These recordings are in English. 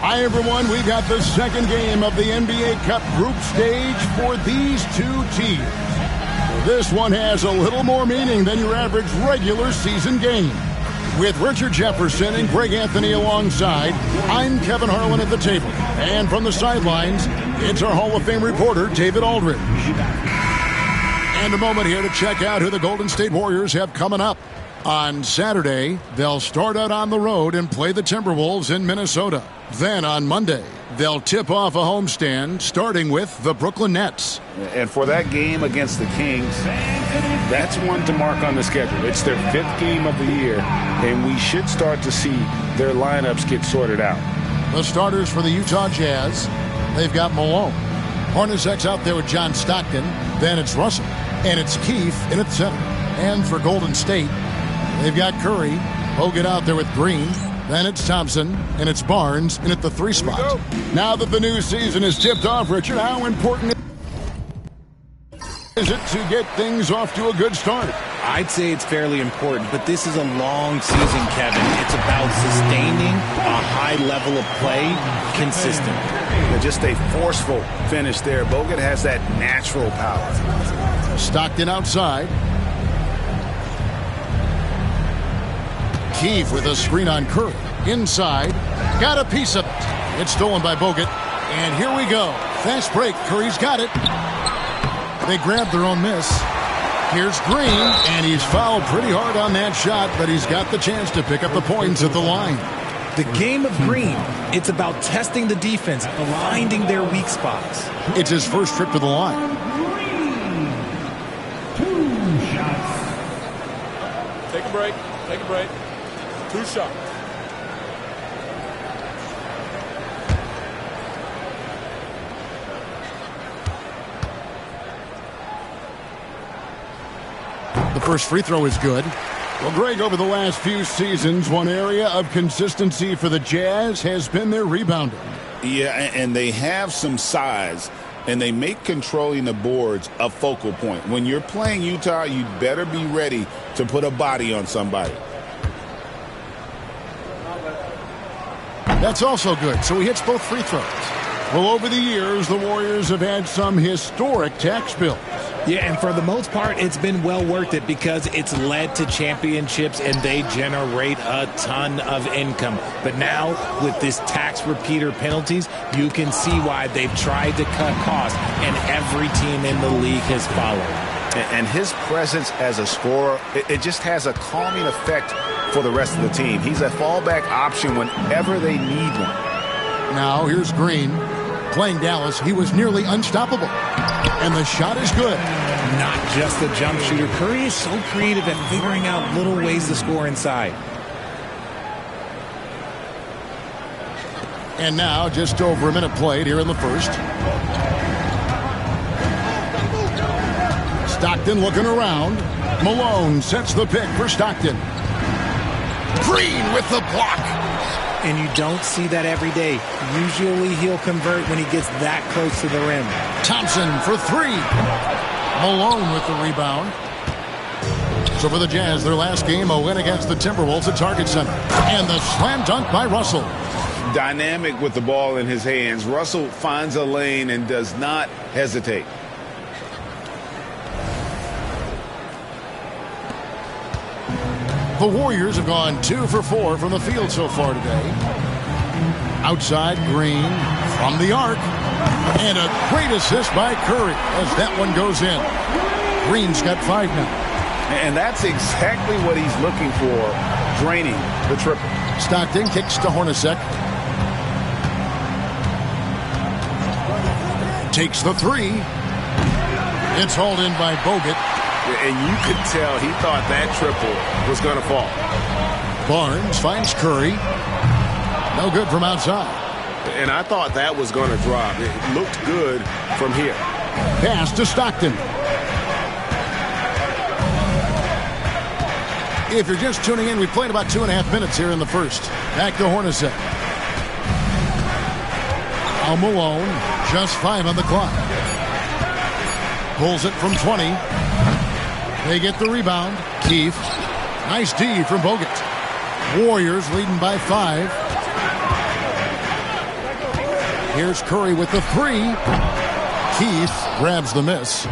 Hi, everyone. We've got the second game of the NBA Cup group stage for these two teams. This one has a little more meaning than your average regular season game. With Richard Jefferson and Greg Anthony alongside, I'm Kevin Harlan at the table. And from the sidelines, it's our Hall of Fame reporter, David Aldridge. And a moment here to check out who the Golden State Warriors have coming up. On Saturday, they'll start out on the road and play the Timberwolves in Minnesota. Then on Monday, they'll tip off a homestand starting with the Brooklyn Nets. And for that game against the Kings, that's one to mark on the schedule. It's their 5th game of the year, and we should start to see their lineups get sorted out. The starters for the Utah Jazz, they've got Malone. Hornacek's out there with John Stockton. Then it's Russell. And it's Keith in at center. And for Golden State, they've got Curry. Bogut out there with Green. Then it's Thompson, and it's Barnes in at the 3 spot. Now that the new season is tipped off, Richard, how important is it to get things off to a good start? I'd say it's fairly important, but this is a long season, Kevin. It's about sustaining a high level of play consistently. Just a forceful finish there. Bogut has that natural power. Stockton outside. Keefe with a screen on Curry. Inside. Got a piece of it. It's stolen by Bogut. And here we go. Fast break. Curry's got it. They grabbed their own miss. Here's Green. And he's fouled pretty hard on that shot, but he's got the chance to pick up the points at the line. The game of Green, it's about testing the defense, finding their weak spots. It's his first trip to the line. Take a break. Take a break. 2 shots. The first free throw is good. Well, Greg, over the last few seasons, one area of consistency for the Jazz has been their rebounding. Yeah, and they have some size, and they make controlling the boards a focal point. When you're playing Utah, you'd better be ready to put a body on somebody. That's also good, so he hits both free throws. Well, over the years, the Warriors have had some historic tax bills. Yeah, and for the most part, it's been well worth it because it's led to championships and they generate a ton of income. But now, with this tax repeater penalties, you can see why they've tried to cut costs, and every team in the league has followed. And his presence as a scorer, it just has a calming effect for the rest of the team. He's a fallback option whenever they need one. Now, here's Green. Playing Dallas, he was nearly unstoppable. And the shot is good. Not just a jump shooter. Curry is so creative at figuring out little ways to score inside. And now, just over a minute played here in the first. Stockton looking around. Malone sets the pick for Stockton. Green with the block. And you don't see that every day. Usually he'll convert when he gets that close to the rim. Thompson for 3. Malone with the rebound. So for the Jazz, their last game, a win against the Timberwolves at Target Center. And the slam dunk by Russell. Dynamic with the ball in his hands. Russell finds a lane and does not hesitate. The Warriors have gone 2 for 4 from the field so far today. Outside, Green from the arc. And a great assist by Curry as that one goes in. Green's got 5 now. And that's exactly what he's looking for, draining the triple. Stockton kicks to Hornacek. Takes the 3. It's hauled in by Bogut. And you could tell he thought that triple was going to fall. Barnes finds Curry. No good from outside. And I thought that was going to drop. It looked good from here. Pass to Stockton. If you're just tuning in, we played about 2.5 minutes here in the first. Back to Hornacek. Al Malone, just 5 on the clock. Pulls it from 20. They get the rebound. Keefe. Nice D from Bogut. Warriors leading by 5. Here's Curry with the three. Keith grabs the miss.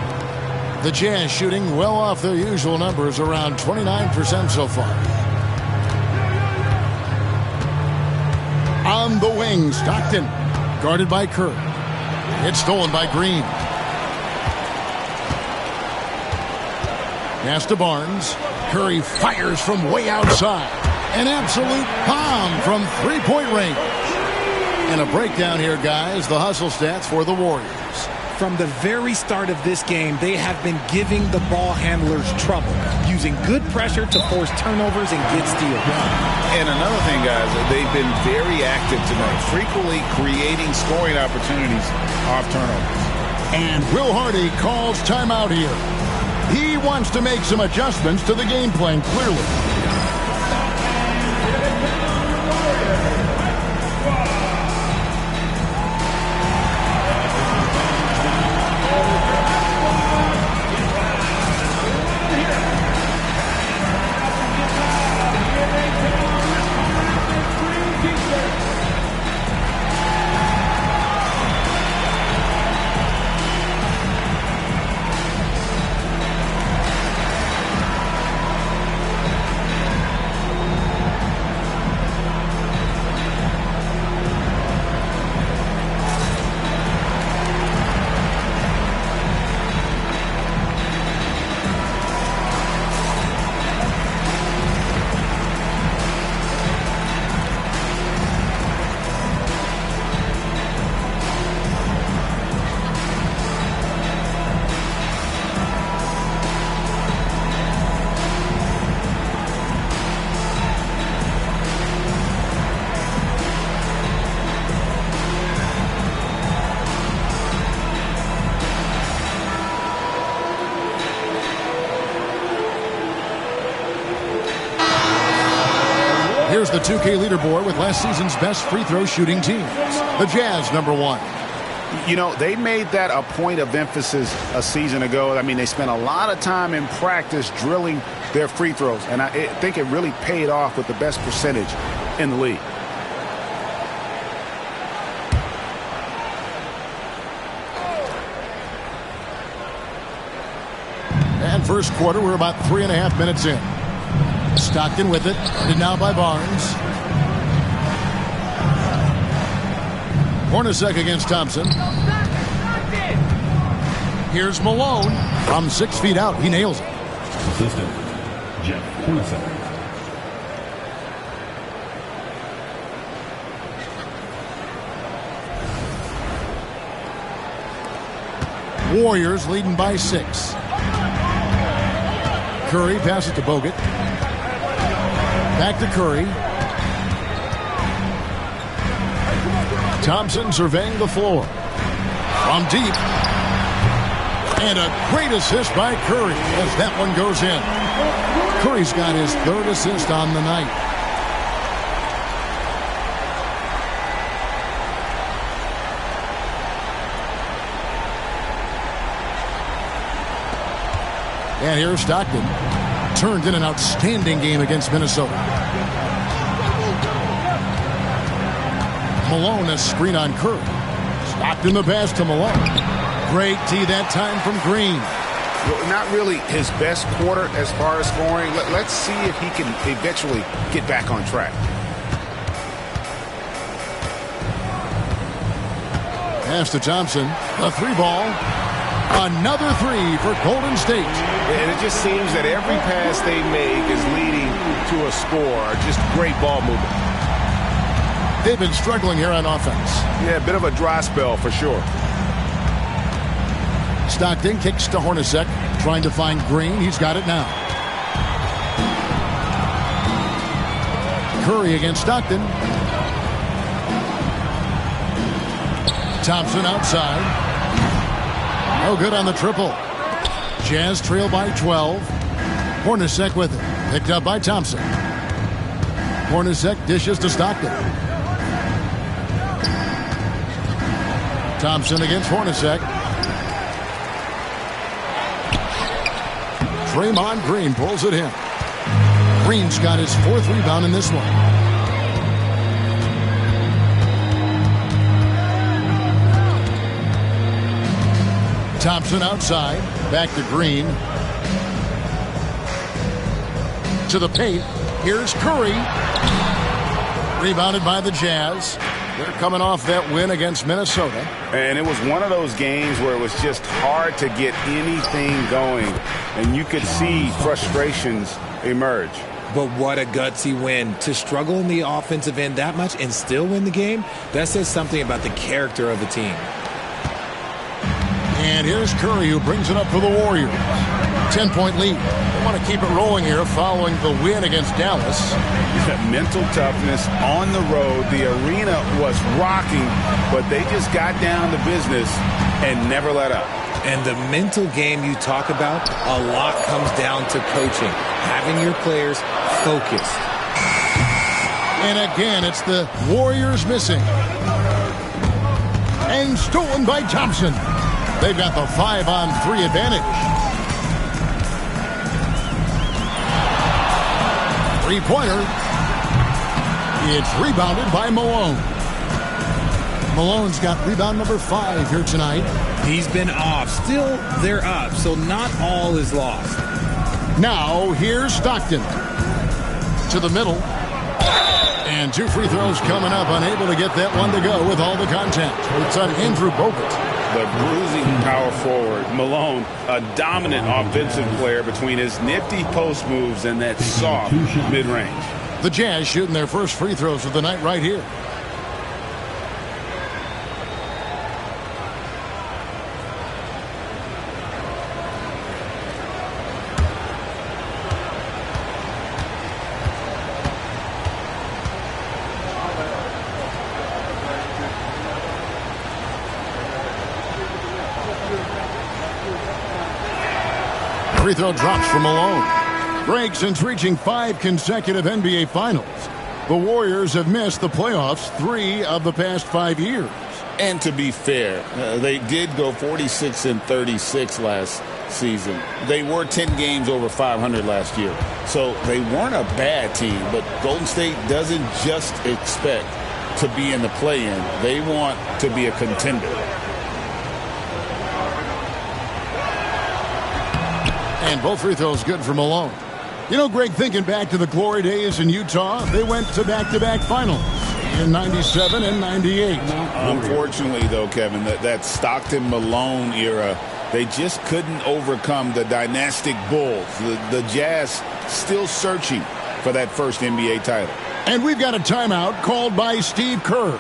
The Jazz shooting well off their usual numbers, around 29% so far. On the wing, Stockton, guarded by Curry. It's stolen by Green. Pass to Barnes. Curry fires from way outside. An absolute bomb from three-point range. And a breakdown here, guys. The hustle stats for the Warriors. From the very start of this game, they have been giving the ball handlers trouble, using good pressure to force turnovers and get steals. And another thing, guys, they've been very active tonight, frequently creating scoring opportunities off turnovers. And Will Hardy calls timeout here. He wants to make some adjustments to the game plan, clearly. Here's the 2K leaderboard with last season's best free throw shooting teams. The Jazz, #1. You know, they made that a point of emphasis a season ago. I mean, they spent a lot of time in practice drilling their free throws, and I think it really paid off with the best percentage in the league. And first quarter, we're about 3.5 minutes in. Stockton with it, and now by Barnes. Hornacek against Thompson. Here's Malone from 6 feet out. He nails it. Assistant, Jeff Hornacek. Warriors leading by 6. Curry passes to Bogut. Back to Curry. Thompson surveying the floor. From deep. And a great assist by Curry as that one goes in. Curry's got his 3rd assist on the night. And here's Stockton. Turned in an outstanding game against Minnesota. Malone, a screen on Curry. Stockton the pass to Malone. Great tee that time from Green. Well, not really his best quarter as far as scoring. Let's see if he can eventually get back on track. Pass to Thompson. A 3-ball. Another 3 for Golden State. And it just seems that every pass they make is leading to a score. Just great ball movement. They've been struggling here on offense. Yeah, a bit of a dry spell for sure. Stockton kicks to Hornacek, trying to find Green. He's got it now. Curry against Stockton. Thompson outside. No good on the triple. Jazz trail by 12. Hornacek with it. Picked up by Thompson. Hornacek dishes to Stockton. Thompson against Hornacek. Draymond Green pulls it in. Green's got his 4th rebound in this one. Thompson outside. Back to Green. To the paint. Here's Curry. Rebounded by the Jazz. They're coming off that win against Minnesota. And it was one of those games where it was just hard to get anything going. And you could see frustrations emerge. But what a gutsy win. To struggle in the offensive end that much and still win the game, that says something about the character of the team. And here's Curry, who brings it up for the Warriors. 10-point lead. They want to keep it rolling here following the win against Dallas. Mental toughness on the road. The arena was rocking, but they just got down to business and never let up. And the mental game you talk about, a lot comes down to coaching, having your players focused. And again, it's the Warriors missing. And stolen by Thompson. They've got the 5-on-3 advantage. Three-pointer. It's rebounded by Malone. Malone's got rebound number 5 here tonight. He's been off. Still, they're up, so not all is lost. Now, here's Stockton. To the middle. And 2 free throws coming up. Unable to get that one to go with all the contact. It's on Andrew Bogut. The bruising power forward, Malone, a dominant offensive player between his nifty post moves and that soft mid-range. The Jazz shooting their first free throws of the night right here. Free throw drops for Malone. Greg, since reaching 5 consecutive NBA Finals, the Warriors have missed the playoffs 3 of the past 5 years. And to be fair, they did go 46-36 last season. They were 10 games over 500 last year. So they weren't a bad team, but Golden State doesn't just expect to be in the play-in. They want to be a contender. And both free throws good for Malone. You know, Greg, thinking back to the glory days in Utah, they went to back-to-back finals in 97 and 98. Unfortunately, though, Kevin, that Stockton-Malone era, they just couldn't overcome the dynastic Bulls. The Jazz still searching for that first NBA title. And we've got a timeout called by Steve Kerr.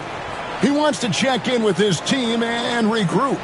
He wants to check in with his team and regroup.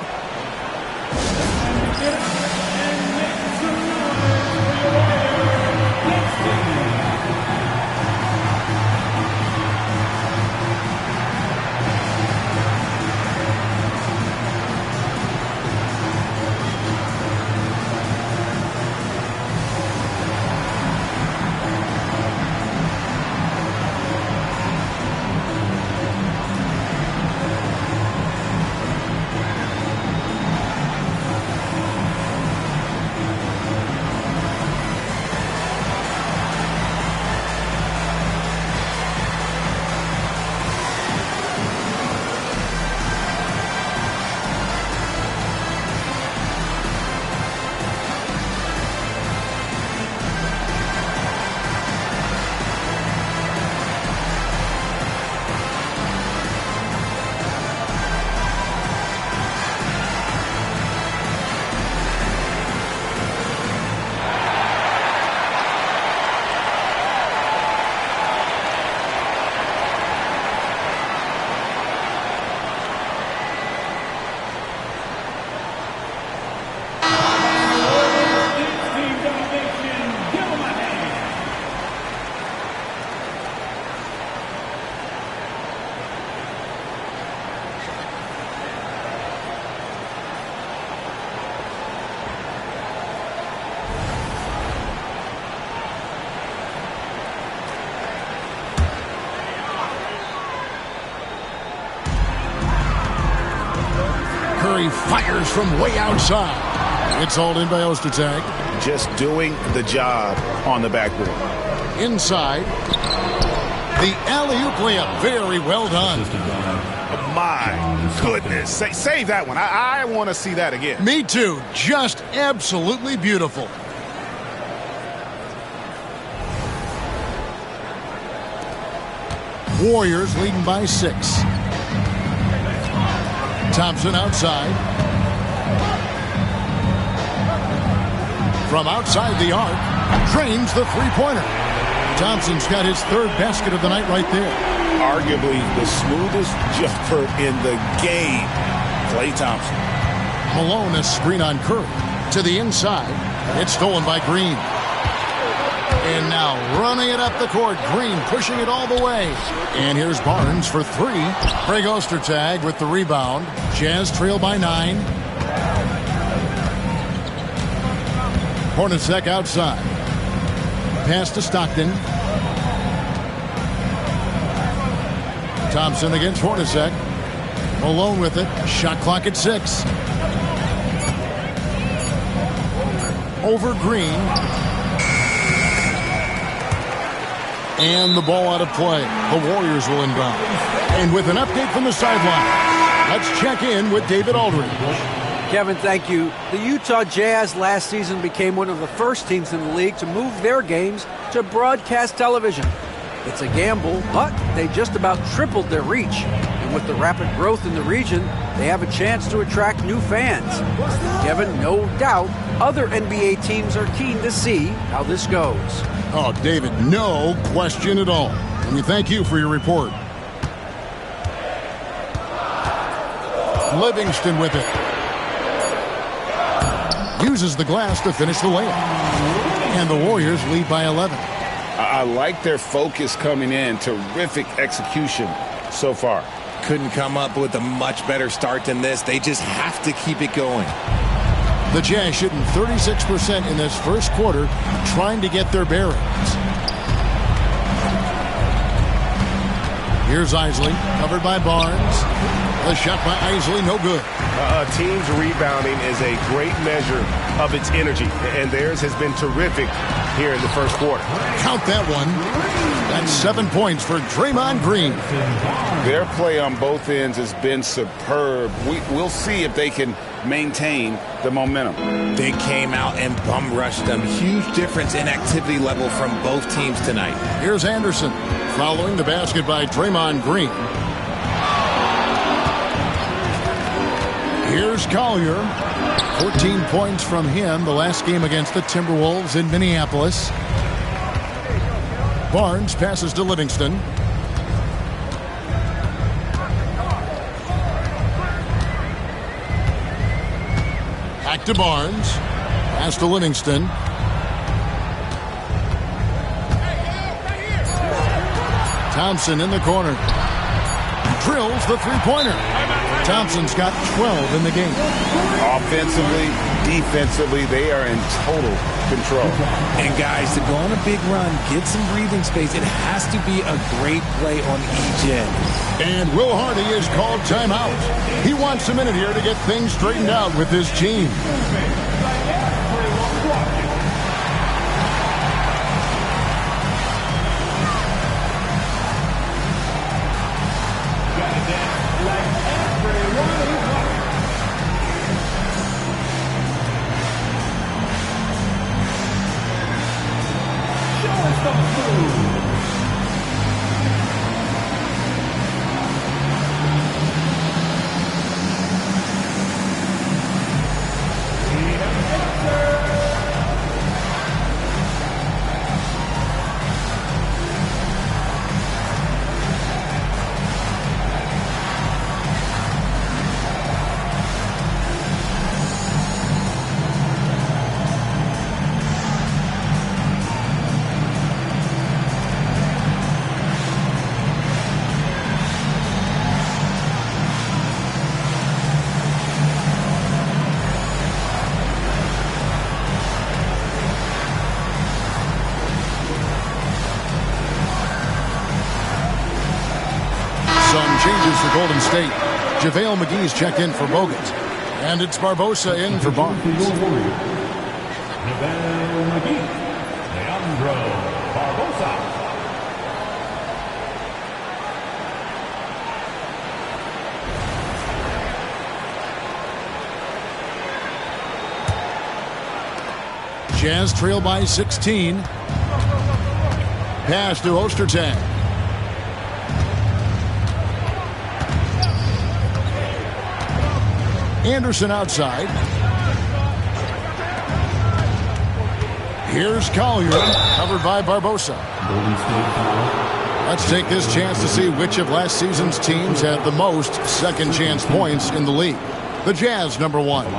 Curry fires from way outside. It's hauled in by Ostertag. Just doing the job on the backboard. Inside. The alley-oop layup. Very well done. my goodness. Save that one. I want to see that again. Me too. Just absolutely beautiful. Warriors leading by 6. Thompson outside. From outside the arc, drains the three-pointer. Thompson's got his 3rd basket of the night right there. Arguably the smoothest jumper in the game, Klay Thompson. Malone a screen on Curry. To the inside. It's stolen by Green. And now running it up the court. Green pushing it all the way. And here's Barnes for 3. Craig Ostertag with the rebound. Jazz trail by 9. Hornacek outside. Pass to Stockton. Thompson against Hornacek. Malone with it. Shot clock at 6. Over Green. And the ball out of play. The Warriors will inbound. And with an update from the sideline, let's check in with David Aldridge. Kevin, thank you. The Utah Jazz last season became one of the first teams in the league to move their games to broadcast television. It's a gamble, but they just about tripled their reach. And with the rapid growth in the region, they have a chance to attract new fans. Kevin, no doubt, other NBA teams are keen to see how this goes. Oh, David, no question at all. And we thank you for your report. Livingston with it. Uses the glass to finish the layup. And the Warriors lead by 11. I like their focus coming in. Terrific execution so far. Couldn't come up with a much better start than this. They just have to keep it going. The Jazz shooting 36% in this first quarter, trying to get their bearings. Here's Isley, covered by Barnes. The shot by Isley, no good. A team's rebounding is a great measure of its energy, and theirs has been terrific here in the first quarter. Count that one. That's 7 points for Draymond Green. Their play on both ends has been superb. We'll see if they can maintain the momentum. They came out and bum rushed them. Huge difference in activity level from both teams tonight. Here's Anderson following the basket by Draymond Green. Here's Collier. 14 points from him the last game against the Timberwolves in Minneapolis. Barnes passes to Livingston. Back to Barnes. Pass to Livingston. Thompson in the corner. Drills the three-pointer. Thompson's got 12 in the game. Offensively, defensively, they are in total control. And guys, to go on a big run, get some breathing space, it has to be a great play on each end. And Will Hardy is called timeout. He wants a minute here to get things straightened out with his team. Changes for Golden State. JaVale McGee's checked in for Bogut. And it's Barbosa in for Barnes. JaVale McGee, Leandro Barbosa. Jazz trail by 16. Pass to Ostertag. Anderson outside. Here's Collier, covered by Barbosa. Let's take this chance to see which of last season's teams had the most second chance points in the league. The Jazz, number 1.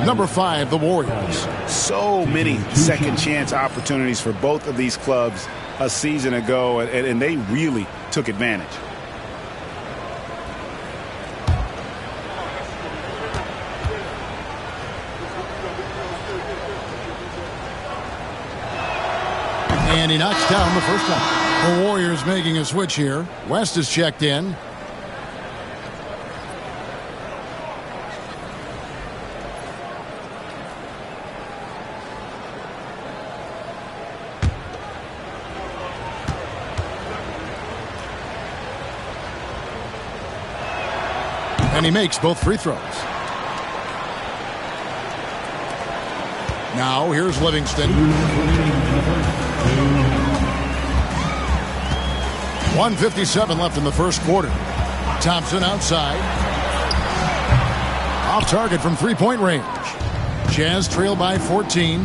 Number 5, the Warriors. So many second chance opportunities for both of these clubs a season ago, and they really took advantage. And he knocks down the first one. The Warriors making a switch here. West is checked in. And he makes both free throws. Now here's Livingston. 1:57 left in the first quarter. Thompson outside. Off target from three-point range. Jazz trail by 14.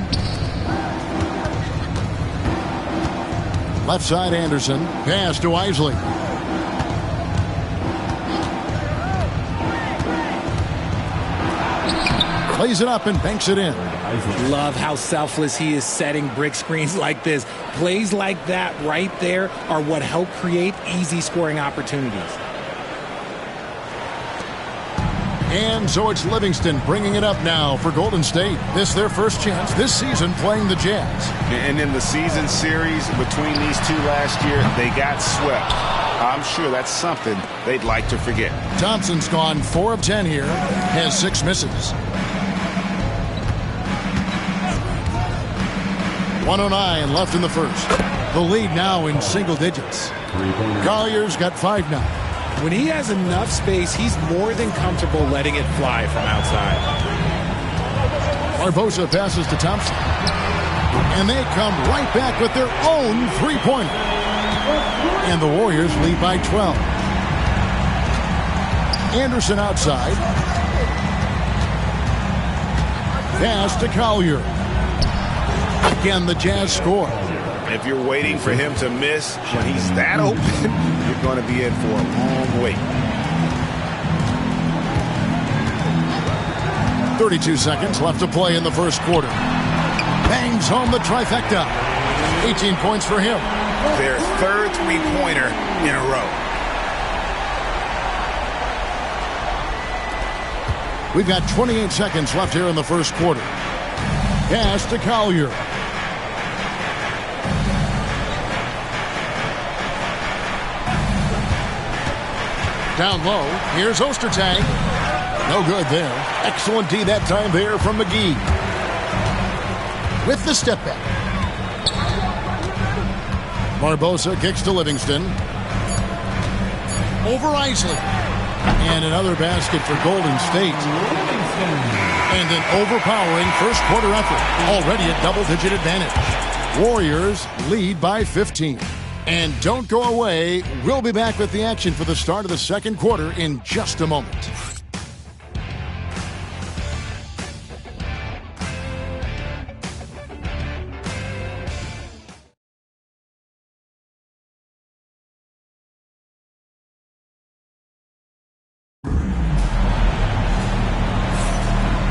Left side Anderson. Pass to Isley. Plays it up and banks it in. Love how selfless he is setting brick screens like this. Plays like that right there are what help create easy scoring opportunities. And so it's Livingston bringing it up now for Golden State. This is their first chance this season playing the Jazz. And in the season series between these two last year, they got swept. I'm sure that's something they'd like to forget. Thompson's gone 4 of 10 here, has 6 misses. 1:09 left in the first. The lead now in single digits. Collier's got 5 now. When he has enough space, he's more than comfortable letting it fly from outside. Barbosa passes to Thompson. And they come right back with their own three-pointer. And the Warriors lead by 12. Anderson outside. Pass to Collier. Again, the Jazz score. If you're waiting for him to miss when he's that open, you're going to be in for a long wait. 32 seconds left to play in the first quarter. Bangs home the trifecta. 18 points for him. Their third three-pointer in a row. We've got 28 seconds left here in the first quarter. Pass to Collier. Down low, here's Ostertag. No good there. Excellent D that time there from McGee. With the step back. Barbosa kicks to Livingston. Over Isley. And another basket for Golden State. And an overpowering first quarter effort. Already a double-digit advantage. Warriors lead by 15. And don't go away. We'll be back with the action for the start of the second quarter in just a moment.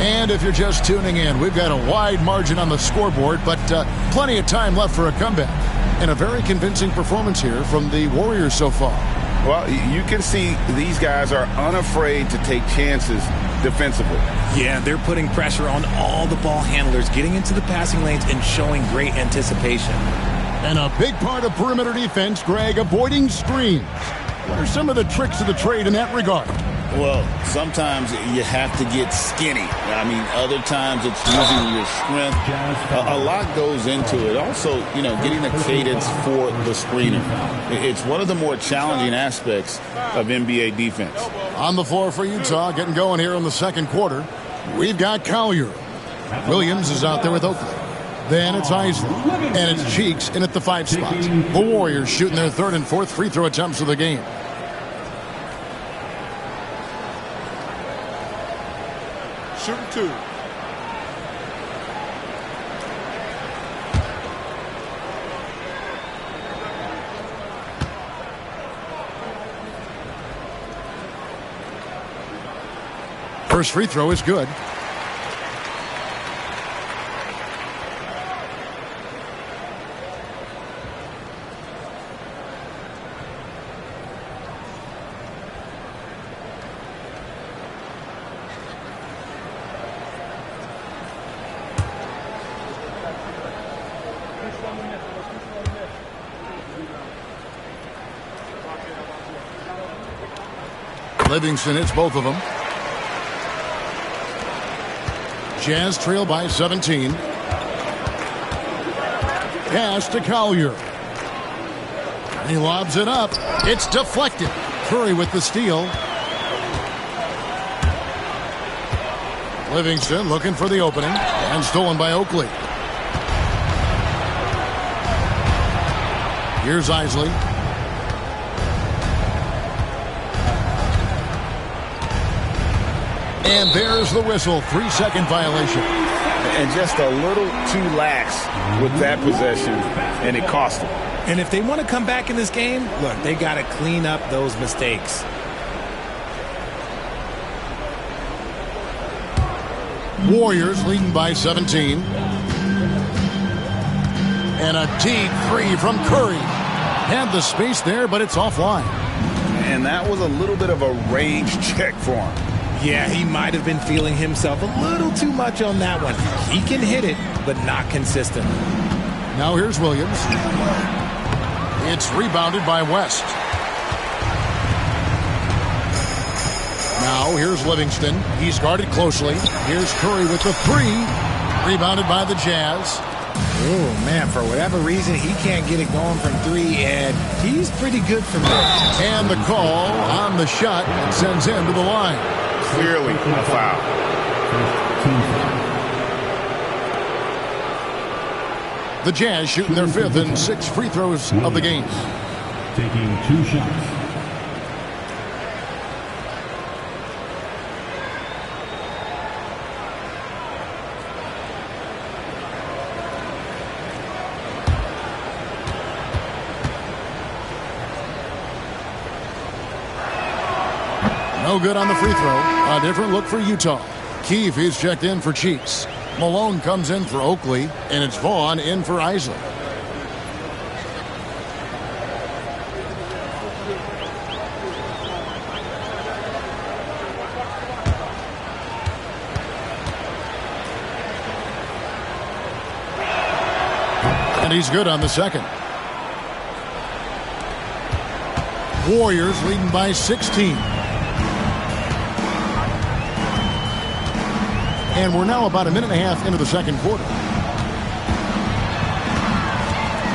And if you're just tuning in, we've got a wide margin on the scoreboard, but plenty of time left for a comeback. And a very convincing performance here from the Warriors so far. Well, you can see these guys are unafraid to take chances defensively. Yeah, they're putting pressure on all the ball handlers, getting into the passing lanes and showing great anticipation. And a big part of perimeter defense, Greg, avoiding screens. What are some of the tricks of the trade in that regard? Well, sometimes you have to get skinny. I mean, other times it's using your strength. A lot goes into it. Also, getting the cadence for the screener. It's one of the more challenging aspects of NBA defense. On the floor for Utah, getting going here in the second quarter. We've got Collier. Williams is out there with Oakley. Then it's Isley. And it's Cheeks in at the 5 spot. The Warriors shooting their 3rd and 4th free throw attempts of the game. Shooting 2. First free throw is good. Livingston hits both of them. Jazz trail by 17. Pass to Collier. He lobs it up. It's deflected. Curry with the steal. Livingston looking for the opening. And stolen by Oakley. Here's Isley. And there's the whistle. 3-second violation. And just a little too lax with that possession, and it cost them. And if they want to come back in this game, look, they got to clean up those mistakes. Warriors leading by 17. And a deep 3 from Curry. Had the space there, but it's offline. And that was a little bit of a range check for him. Yeah, he might have been feeling himself a little too much on that one. He can hit it, but not consistent. Now here's Williams. It's rebounded by West. Now here's Livingston. He's guarded closely. Here's Curry with the 3. Rebounded by the Jazz. Oh, man, for whatever reason, he can't get it going from 3, and he's pretty good from there. And the call on the shot sends him to the line. Clearly a foul. The Jazz shooting their 5th and 6th free throws of the game. Taking 2 shots. No good on the free throw. A different look for Utah. Keefe is checked in for Cheeks. Malone comes in for Oakley, and it's Vaughn in for Isley. And he's good on the second. Warriors leading by 16. And we're now about a minute and a half into the second quarter.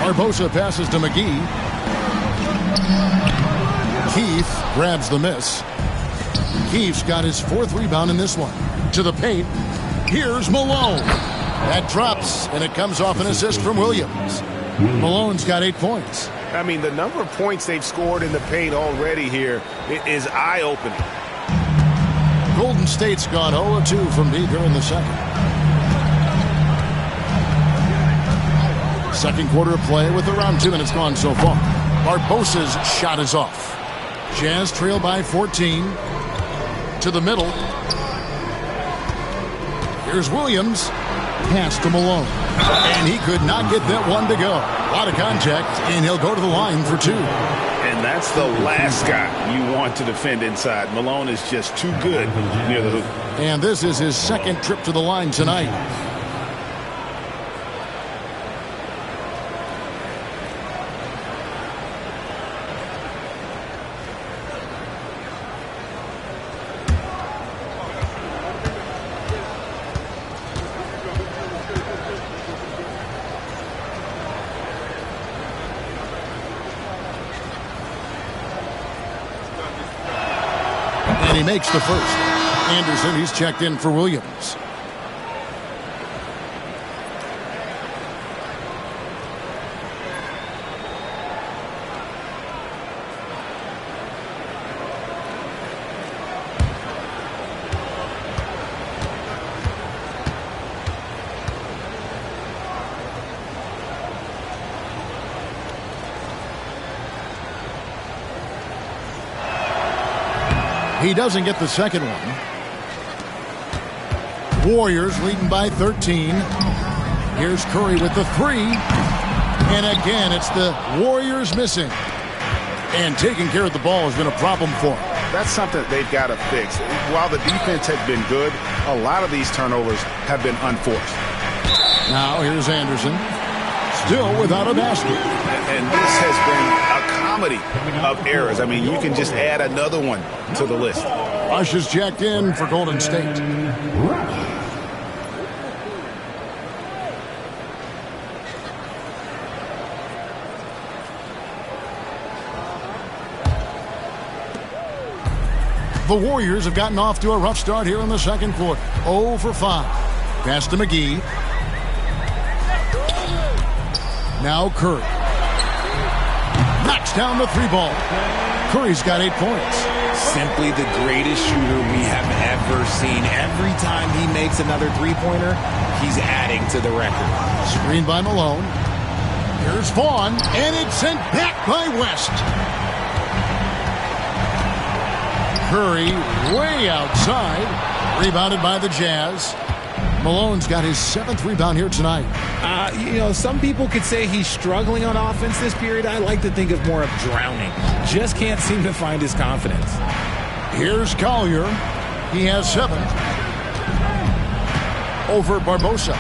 Barbosa passes to McGee. Keith grabs the miss. Keith's got his 4th rebound in this one. To the paint. Here's Malone. That drops, and it comes off an assist from Williams. Malone's got 8 points. I mean, the number of points they've scored in the paint already here is eye-opening. Golden State's gone 0-2 from deep here in the second. Second quarter of play with around 2 minutes gone so far. Barbosa's shot is off. Jazz trail by 14. To the middle. Here's Williams. Pass to Malone. And he could not get that one to go. A lot of contact, and he'll go to the line for 2. And that's the last guy you want to defend inside. Malone is just too good near the hoop. And this is his 2nd trip to the line tonight. And he makes the first. Anderson, he's checked in for Williams. He doesn't get the second one. Warriors leading by 13. Here's Curry with the three. And again, it's the Warriors missing. And taking care of the ball has been a problem for him. That's something that they've got to fix. While the defense has been good, a lot of these turnovers have been unforced. Now here's Anderson. Still without a basket. And this has been a comedy of errors. I mean, you can just add another one to the list. Rush is checked in for Golden State. The Warriors have gotten off to a rough start here in the second quarter. 0 for 5. Pass to McGee. Now Curry. Knocks down the three ball. Curry's got 8 points. Simply the greatest shooter we have ever seen. Every time he makes another three-pointer, he's adding to the record. Screen by Malone. Here's Vaughn, and it's sent back by West. Curry way outside. Rebounded by the Jazz. Malone's got his 7th rebound here tonight. Some people could say he's struggling on offense this period. I like to think of more of drowning. Just can't seem to find his confidence. Here's Collier. He has 7. Over Barbosa.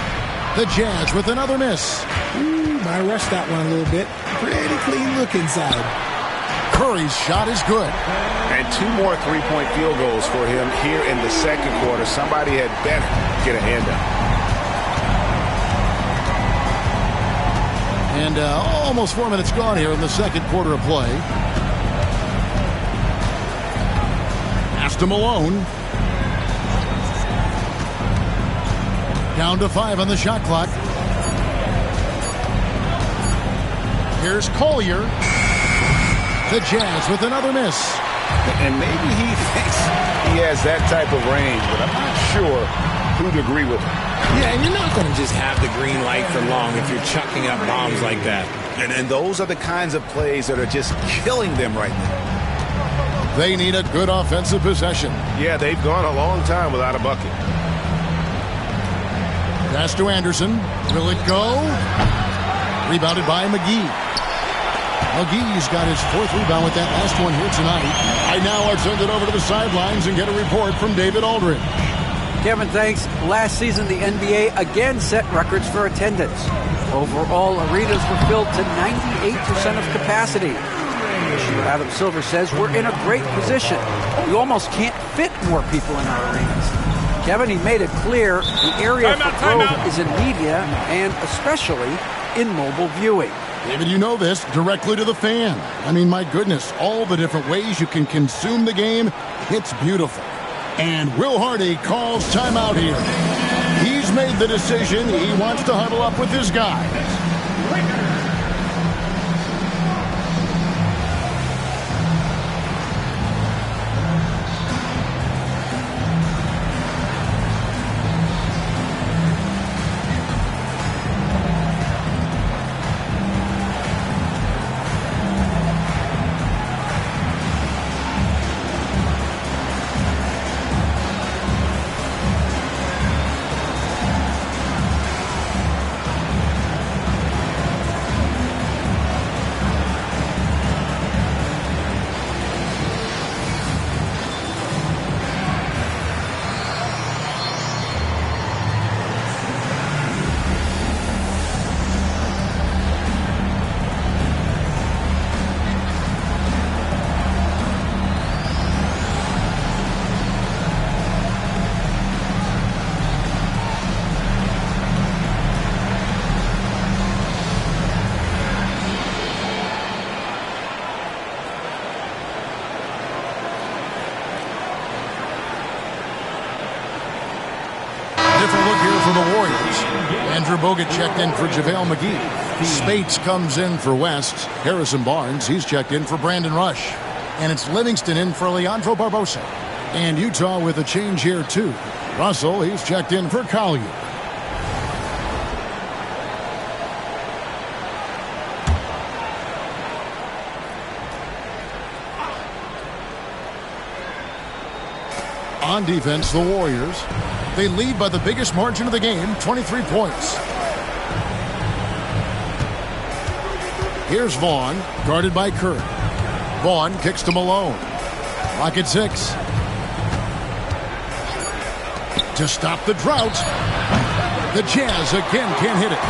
The Jazz with another miss. I rushed that one a little bit. Pretty clean look inside. Curry's shot is good. And 2 more three-point field goals for him here in the second quarter. Somebody had better get a hand up. And almost 4 minutes gone here in the second quarter of play. Pass to Malone. Down to 5 on the shot clock. Here's Collier. The Jazz with another miss. And maybe he thinks he has that type of range, but I'm not sure who'd agree with him. Yeah, and you're not going to just have the green light for long if you're chucking up bombs like that. And those are the kinds of plays that are just killing them right now. They need a good offensive possession. Yeah, they've gone a long time without a bucket. Pass to Anderson. Will it go? Rebounded by McGee. McGee's got his 4th rebound with that last one here tonight. I now will send it over to the sidelines and get a report from David Aldridge. Kevin, thanks. Last season, the NBA again set records for attendance. Overall, arenas were filled to 98% of capacity. Commissioner Adam Silver says we're in a great position. We almost can't fit more people in our arenas. Kevin, he made it clear the area for growth is in media and especially in mobile viewing. David, you know this, directly to the fan. I mean, my goodness, all the different ways you can consume the game, it's beautiful. And Will Hardy calls timeout here. He's made the decision. He wants to huddle up with his guys. Different look here for the Warriors. Andrew Bogut checked in for JaVale McGee. Spates comes in for West. Harrison Barnes, he's checked in for Brandon Rush. And it's Livingston in for Leandro Barbosa. And Utah with a change here too. Russell, he's checked in for Collier. On defense, the Warriors. They lead by the biggest margin of the game, 23 points. Here's Vaughn, guarded by Curry. Vaughn kicks to Malone. Lock at 6. To stop the drought, the Jazz again can't hit it.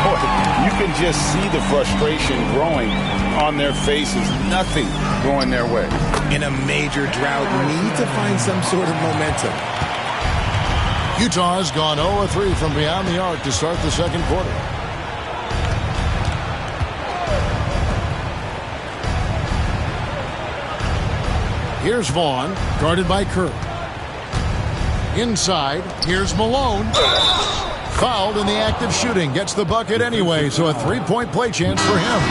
Boy, you can just see the frustration growing on their faces. Nothing going their way. In a major drought, need to find some sort of momentum. Utah's gone 0-3 from beyond the arc to start the second quarter. Here's Vaughn, guarded by Curry. Inside, here's Malone. Fouled in the act of shooting. Gets the bucket anyway, so a three-point play chance for him.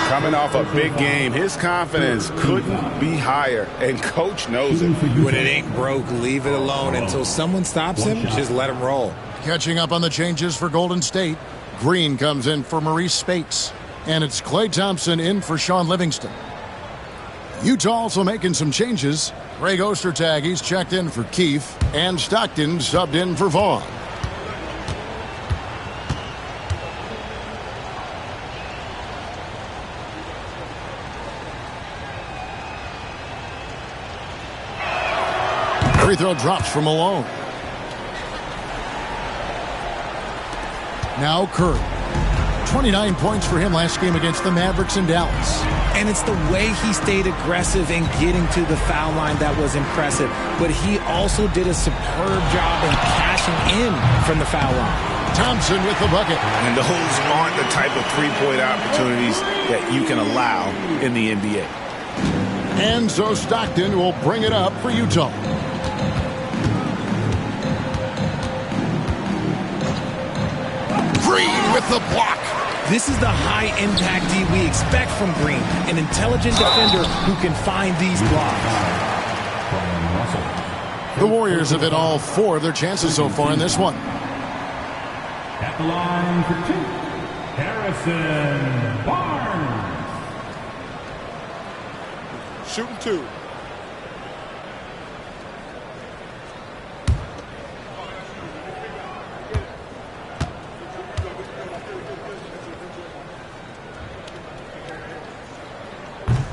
Coming off a big game, his confidence couldn't be higher, and Coach knows it. When it ain't broke, leave it alone. Until someone stops him, just let him roll. Catching up on the changes for Golden State, Green comes in for Maurice Spates. And it's Klay Thompson in for Sean Livingston. Utah also making some changes. Greg Ostertag checked in for Keefe, and Stockton subbed in for Vaughn. Free throw drops from Malone. Now Curry. 29 points for him last game against the Mavericks in Dallas. And it's the way he stayed aggressive in getting to the foul line that was impressive. But he also did a superb job in cashing in from the foul line. Thompson with the bucket. And those aren't the type of three-point opportunities that you can allow in the NBA. And so Stockton will bring it up for Utah. Green with the block. This is the high-impact D we expect from Green, an intelligent defender who can find these blocks. The Warriors have hit all 4 of their chances so far in this one. At the line for 2, Harrison Barnes. Shooting 2.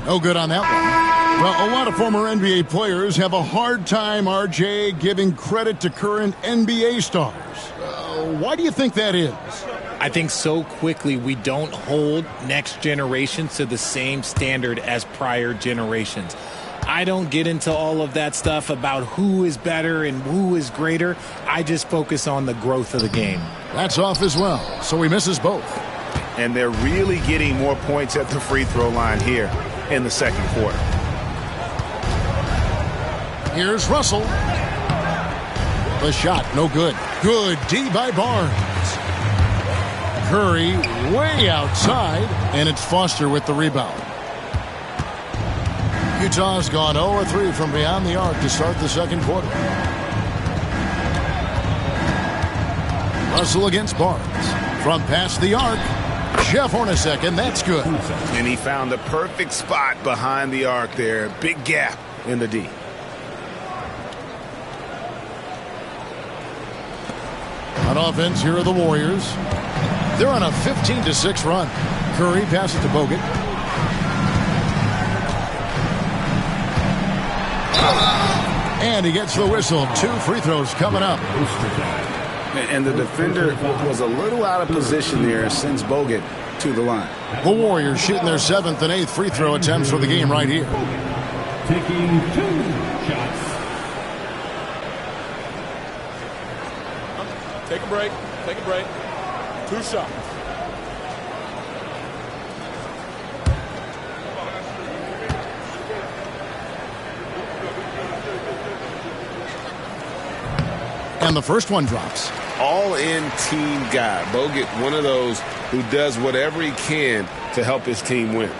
No good on that one. Well, a lot of former NBA players have a hard time, RJ, giving credit to current NBA stars. Why do you think that is? I think so quickly we don't hold next generations to the same standard as prior generations. I don't get into all of that stuff about who is better and who is greater. I just focus on the growth of the game. That's off as well, so he misses both. And they're really getting more points at the free throw line here in the second quarter. Here's Russell. The shot, no good. Good D by Barnes. Curry way outside, and it's Foster with the rebound. Utah's gone 0-3 from beyond the arc to start the second quarter. Russell against Barnes. From past the arc, Jeff Hornacek, and that's good. And he found the perfect spot behind the arc there. Big gap in the D. On offense, here are the Warriors. They're on a 15-6 run. Curry passes to Bogut. And he gets the whistle. 2 free throws coming up. And the defender was a little out of position there, sends Bogut to the line. The Warriors shooting their 7th and 8th free throw attempts for the game right here. Taking 2 shots. Take a break. Take a break. 2 shots. And the first one drops. All-in team guy. Bogut, one of those who does whatever he can to help his team win.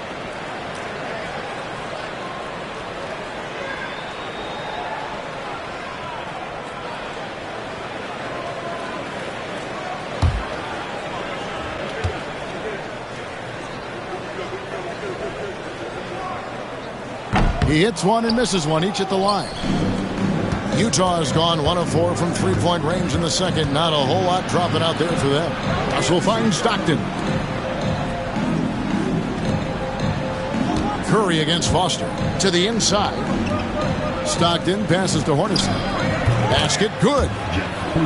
He hits one and misses one, each at the line. Utah has gone 1 of 4 from three-point range in the second. Not a whole lot dropping out there for them. Russell finds Stockton. Curry against Foster. To the inside. Stockton passes to Hornacek. Basket good.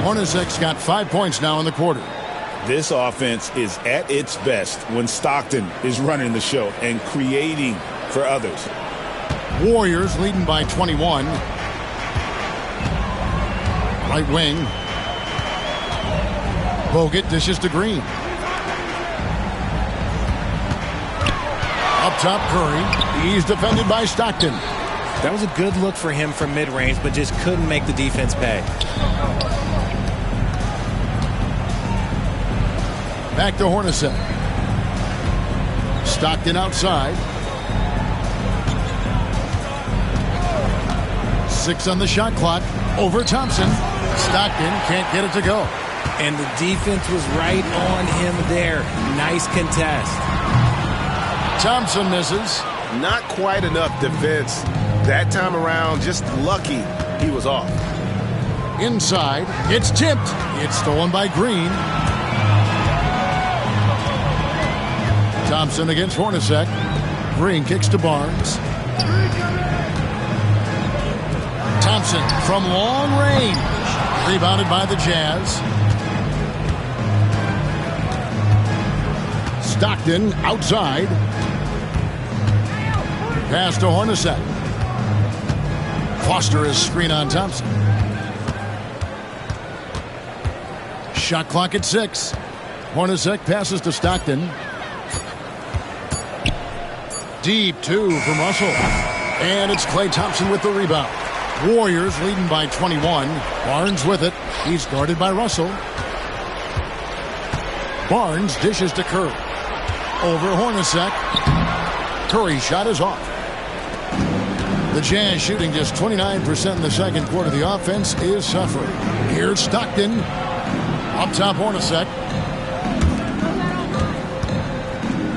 Hornacek's got 5 points now in the quarter. This offense is at its best when Stockton is running the show and creating for others. Warriors leading by 21. Right wing. Bogut dishes to Green. Up top, Curry. He's defended by Stockton. That was a good look for him from mid-range, but just couldn't make the defense pay. Back to Hornacek. Stockton outside. 6 on the shot clock. Over Thompson. Stockton can't get it to go. And the defense was right on him there. Nice contest. Thompson misses. Not quite enough defense that time around. Just lucky he was off. Inside. It's tipped. It's stolen by Green. Thompson against Hornacek. Green kicks to Barnes. Thompson from long range. Rebounded by the Jazz. Stockton outside. Pass to Hornacek. Foster is screen on Thompson. Shot clock at 6. Hornacek passes to Stockton. Deep 2 from Russell. And it's Klay Thompson with the rebound. Warriors leading by 21. Barnes with it. He's guarded by Russell. Barnes dishes to Curry. Over Hornacek. Curry's shot is off. The Jazz shooting just 29% in the second quarter. The offense is suffering. Here's Stockton. Up top, Hornacek.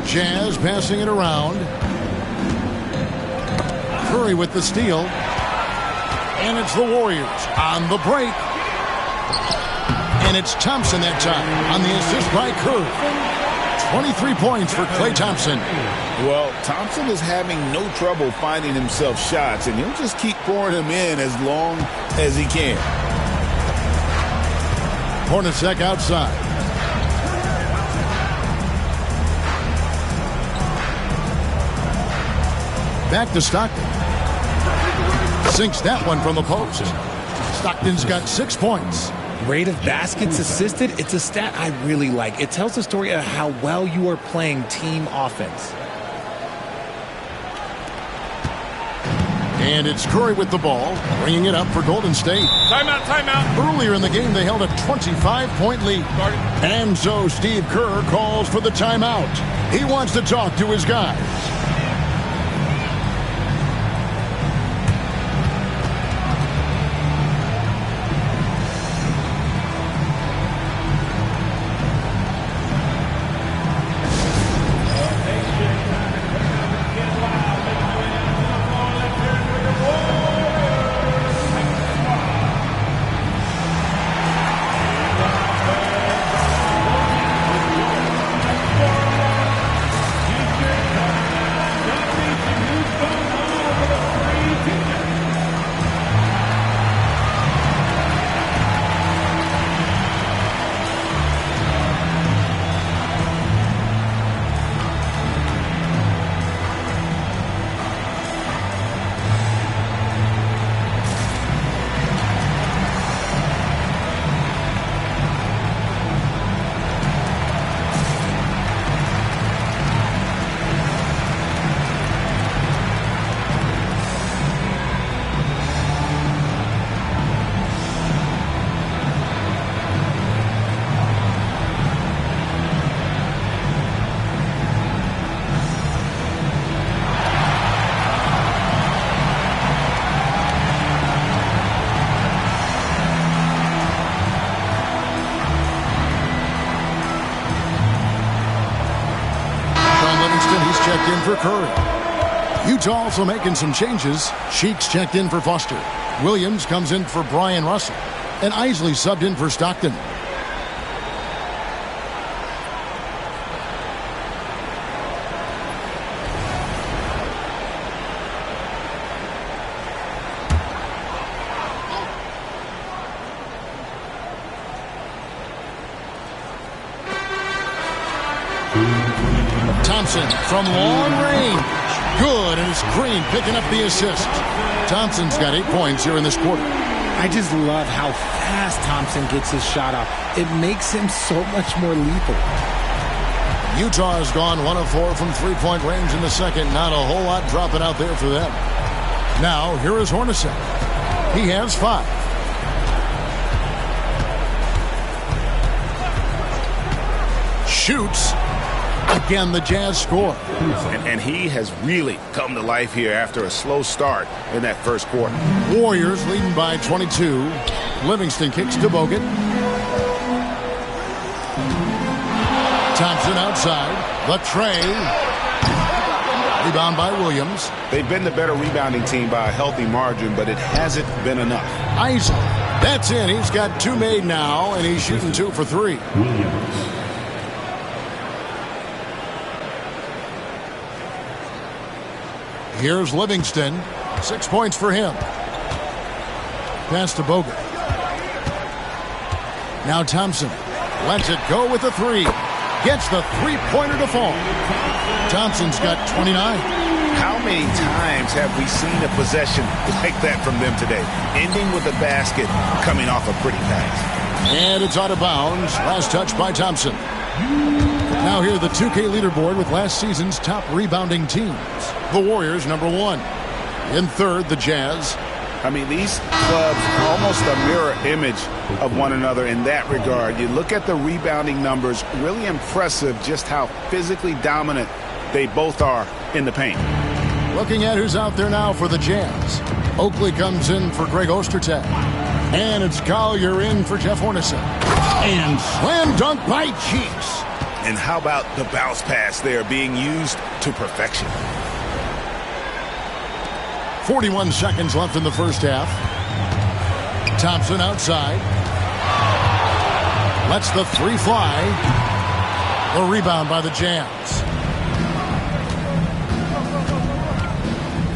Jazz passing it around. Curry with the steal. And it's the Warriors on the break. And it's Thompson that time on the assist by Curry. 23 points for Klay Thompson. Well, Thompson is having no trouble finding himself shots, and he'll just keep pouring them in as long as he can. Hornacek outside. Back to Stockton. Sinks that one from the post. Stockton's got 6 points. Rate of baskets assisted, it's a stat I really like. It tells the story of how well you are playing team offense. And it's Curry with the ball, bringing it up for Golden State. Timeout, timeout. Earlier in the game, they held a 25-point lead. And so Steve Kerr calls for the timeout. He wants to talk to his guys. For Curry. Utah also making some changes. Sheik's checked in for Foster. Williams comes in for Brian Russell, and Isley subbed in for Stockton. Thompson from long range. Good, and it's Green picking up the assist. Thompson's got 8 points here in this quarter. I just love how fast Thompson gets his shot off. It makes him so much more lethal. Utah has gone 1 of 4 from three-point range in the second. Not a whole lot dropping out there for them. Now, here is Hornacek. He has 5. Shoots. Again, the Jazz score. And he has really come to life here after a slow start in that first quarter. Warriors leading by 22. Livingston kicks to Bogut. Thompson outside. The tray. Rebound by Williams. They've been the better rebounding team by a healthy margin, but it hasn't been enough. Isley. That's in. He's got 2 made now, and he's shooting 2 for 3. Williams. Here's Livingston. 6 points for him. Pass to Bogut. Now Thompson lets it go with the 3. Gets the three-pointer to fall. Thompson's got 29. How many times have we seen a possession like that from them today? Ending with a basket, coming off a pretty pass. And it's out of bounds. Last touch by Thompson. Now here the 2K leaderboard with last season's top rebounding teams. The Warriors, number 1. In third, the Jazz. I mean, these clubs are almost a mirror image of one another in that regard. You look at the rebounding numbers, really impressive just how physically dominant they both are in the paint. Looking at who's out there now for the Jazz. Oakley comes in for Greg Ostertag. And it's Collier in for Jeff Hornacek. And slam dunk by Cheeks. And how about the bounce pass there being used to perfection? 41 seconds left in the first half. Thompson outside. Lets the 3 fly. The rebound by the Jazz.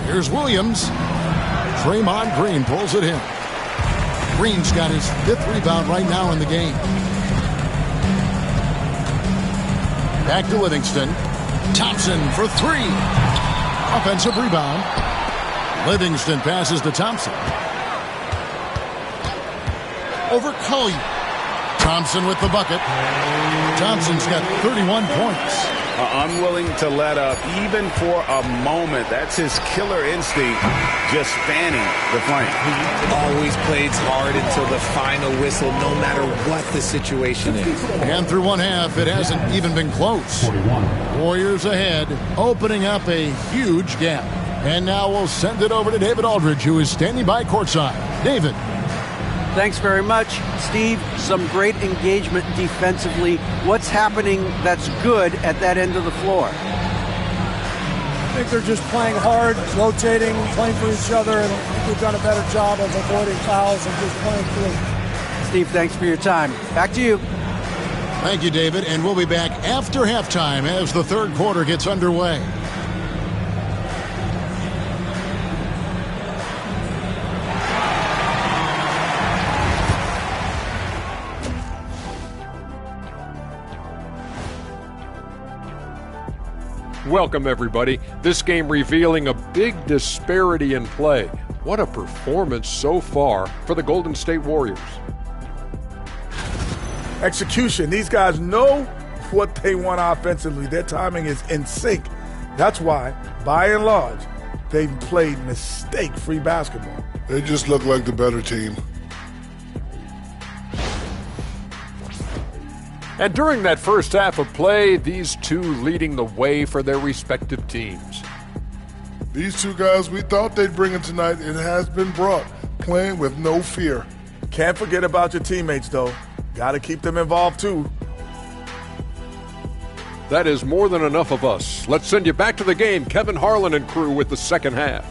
Here's Williams. Draymond Green pulls it in. Green's got his 5th rebound right now in the game. Back to Livingston. Thompson for 3. Offensive rebound. Livingston passes to Thompson. Over Collier. Thompson with the bucket. Thompson's got 31 points. Unwilling to let up even for a moment. That's his killer instinct, just fanning the flame. He always plays hard until the final whistle, no matter what the situation is. And through one half, it hasn't even been close. 41. Warriors ahead, opening up a huge gap. And now we'll send it over to David Aldridge, who is standing by courtside. David. Thanks very much, Steve. Some great engagement defensively. What's happening that's good at that end of the floor? I think they're just playing hard, rotating, playing for each other, and we've done a better job of avoiding fouls and just playing through. Steve, thanks for your time. Back to you. Thank you, David. And we'll be back after halftime as the third quarter gets underway. Welcome, everybody. This game revealing a big disparity in play. What a performance so far for the Golden State Warriors. Execution. These guys know what they want offensively. Their timing is in sync. That's why, by and large, they've played mistake-free basketball. They just look like the better team. And during that first half of play, these two leading the way for their respective teams. These two guys we thought they'd bring in tonight, it has been brought, playing with no fear. Can't forget about your teammates, though. Got to keep them involved, too. That is more than enough of us. Let's send you back to the game. Kevin Harlan and crew with the second half.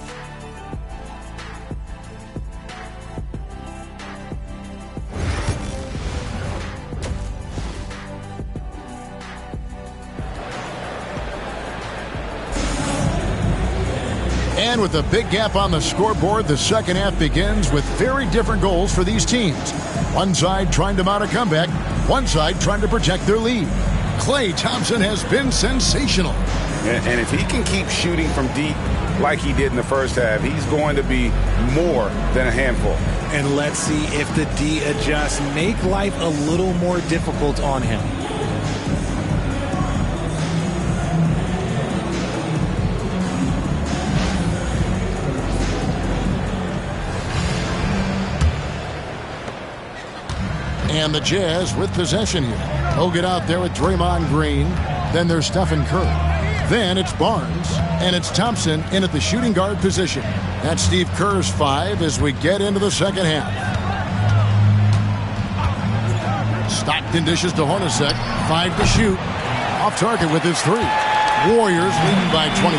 And with a big gap on the scoreboard, the second half begins with very different goals for these teams. One side trying to mount a comeback, one side trying to protect their lead. Klay Thompson has been sensational. And if he can keep shooting from deep like he did in the first half, he's going to be more than a handful. And let's see if the D adjusts, make life a little more difficult on him. And the Jazz with possession here. They'll get out there with Draymond Green. Then there's Stephen Curry. Then it's Barnes. And it's Thompson in at the shooting guard position. That's Steve Kerr's 5 as we get into the second half. Stockton dishes to Hornacek. 5 to shoot. Off target with his 3. Warriors leading by 23.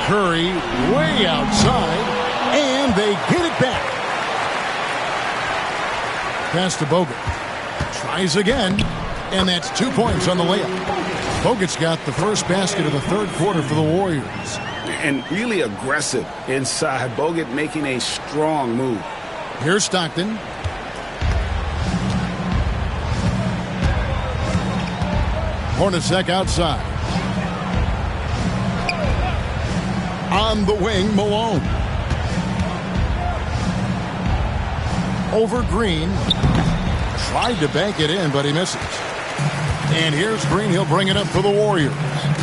Curry way outside. And they get it back. Pass to Bogut. Tries again, and that's 2 points on the layup. Bogut's got the first basket of the third quarter for the Warriors. And really aggressive inside. Bogut making a strong move. Here's Stockton. Hornacek outside. On the wing, Malone. Over Green. Tried to bank it in, but he misses. And here's Green. He'll bring it up for the Warriors.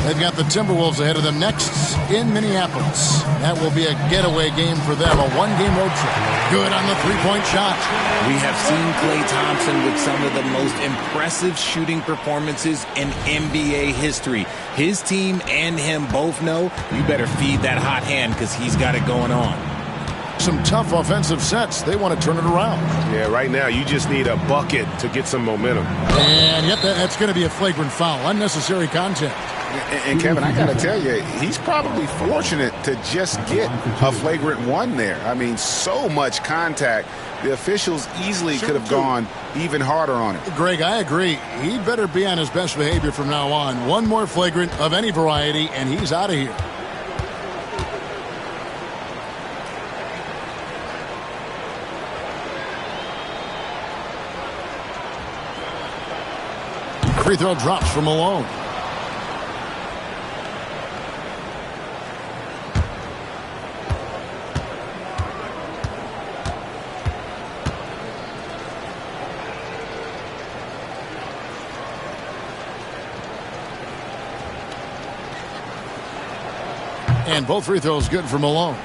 They've got the Timberwolves ahead of them next in Minneapolis. That will be a getaway game for them, a one-game road trip. Good on the three-point shot. We have seen Klay Thompson with some of the most impressive shooting performances in NBA history. His team and him both know you better feed that hot hand because he's got it going on. Some tough offensive sets. They want to turn it around. Yeah, right now you just need a bucket to get some momentum. And yep, that's going to be a flagrant foul. Unnecessary contact. And Kevin, I got to tell you, he's probably fortunate to just get a flagrant one there. I mean, so much contact. The officials easily could have gone even harder on it. Greg, I agree. He better be on his best behavior from now on. One more flagrant of any variety, and he's out of here. Free throw drops from Malone. And both free throws good for Malone.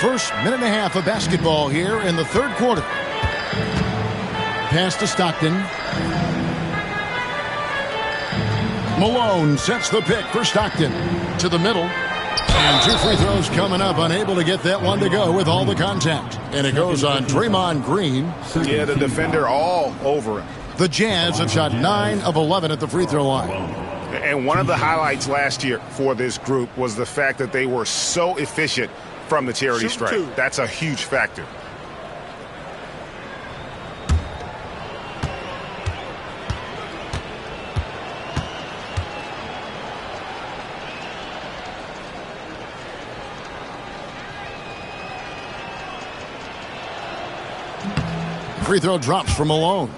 First minute and a half of basketball here in the third quarter. Pass to Stockton. Malone sets the pick for Stockton. To the middle. And 2 free throws coming up. Unable to get that one to go with all the contact. And it goes on Draymond Green. Yeah, the defender all over him. The Jazz have shot 9 of 11 at the free throw line. And one of the highlights last year for this group was the fact that they were so efficient from the charity stripe. That's a huge factor. Free throw drops for Malone.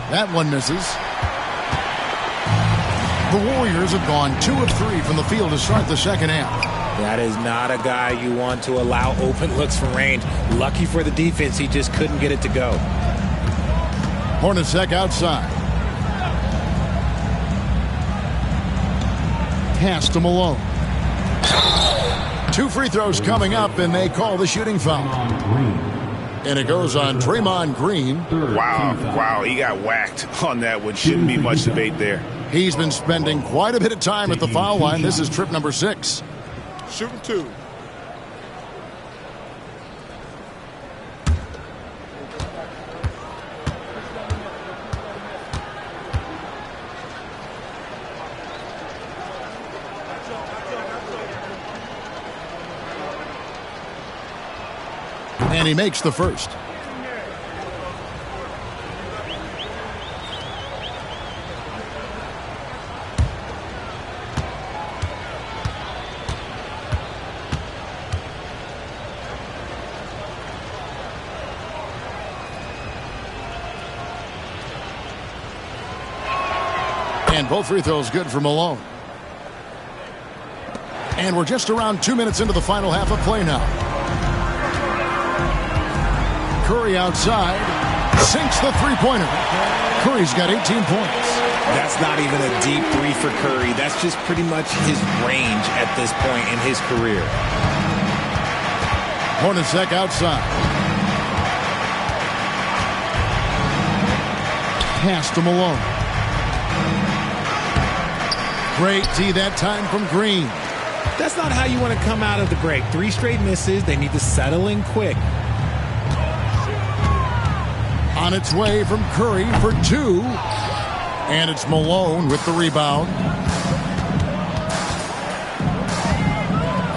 That one misses. The Warriors have gone 2 of 3 from the field to start the second half. That is not a guy you want to allow open looks from range. Lucky for the defense, he just couldn't get it to go. Hornacek outside. Pass to Malone. 2 free throws coming up, and they call the shooting foul. And it goes on Draymond Green. Wow, he got whacked on that one. Shouldn't be much debate there. He's been spending quite a bit of time at the foul line. This is trip number 6. Shooting 2. And he makes the first. And both free throws good for Malone. And we're just around 2 minutes into the final half of play now. Curry outside, sinks the three-pointer. Curry's got 18 points. That's not even a deep three for Curry. That's just pretty much his range at this point in his career. Hornacek outside. Pass to Malone. Great D that time from Green. That's not how you want to come out of the break. 3 straight misses. They need to settle in quick. On its way from Curry for 2. And it's Malone with the rebound.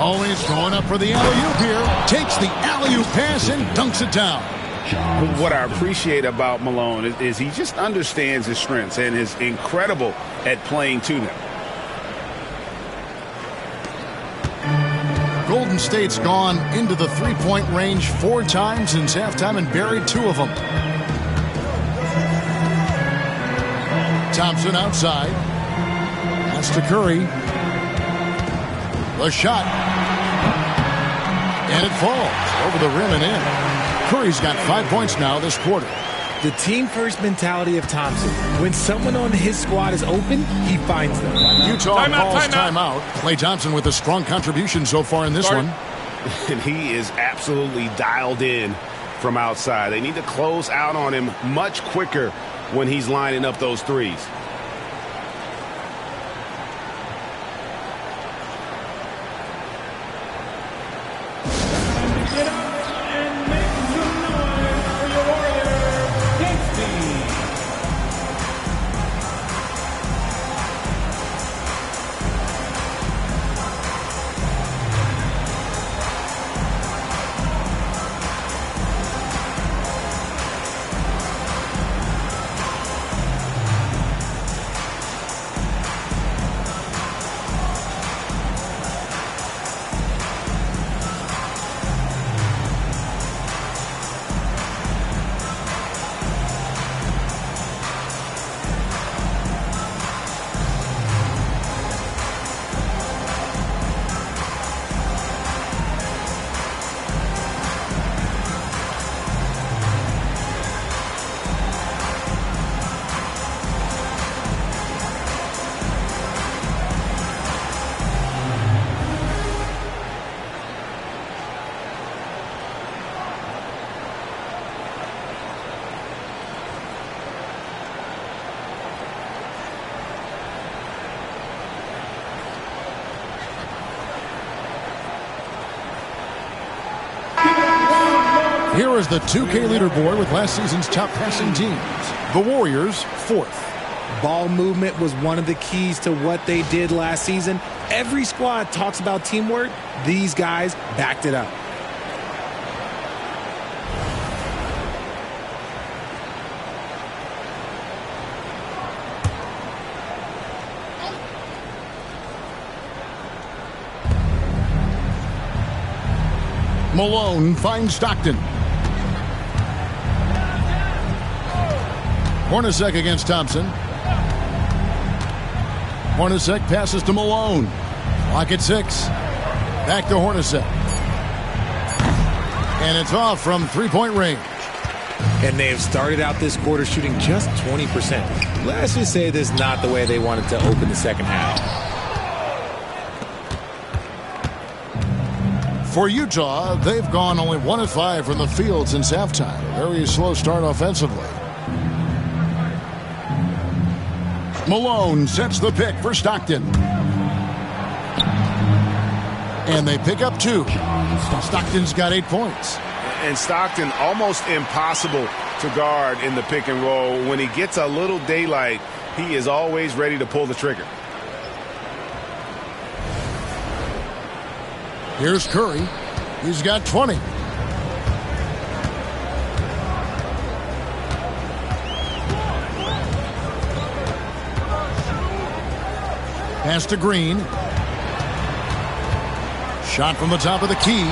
Always going up for the alley-oop here. Takes the alley-oop pass and dunks it down. What I appreciate about Malone is he just understands his strengths and is incredible at playing to them. Golden State's gone into the three-point range 4 times since halftime and buried 2 of them. Thompson outside. That's to Curry. The shot. And it falls over the rim and in. Curry's got 5 points now this quarter. The team-first mentality of Thompson. When someone on his squad is open, he finds them. Utah calls timeout. Klay Thompson with a strong contribution so far in this one. And he is absolutely dialed in from outside. They need to close out on him much quicker when he's lining up those threes. Here is the 2K leaderboard with last season's top passing teams. The Warriors, 4th. Ball movement was one of the keys to what they did last season. Every squad talks about teamwork. These guys backed it up. Malone finds Stockton. Hornacek against Thompson. Hornacek passes to Malone. Clock at 6. Back to Hornacek. And it's off from three-point range. And they have started out this quarter shooting just 20%. Let's just say this is not the way they wanted to open the second half. For Utah, they've gone only 1 of 5 from the field since halftime. A very slow start offensively. Malone sets the pick for Stockton. And they pick up 2. Stockton's got 8 points. And Stockton almost impossible to guard in the pick and roll. When he gets a little daylight, he is always ready to pull the trigger. Here's Curry. He's got 20. Pass to Green. Shot from the top of the key.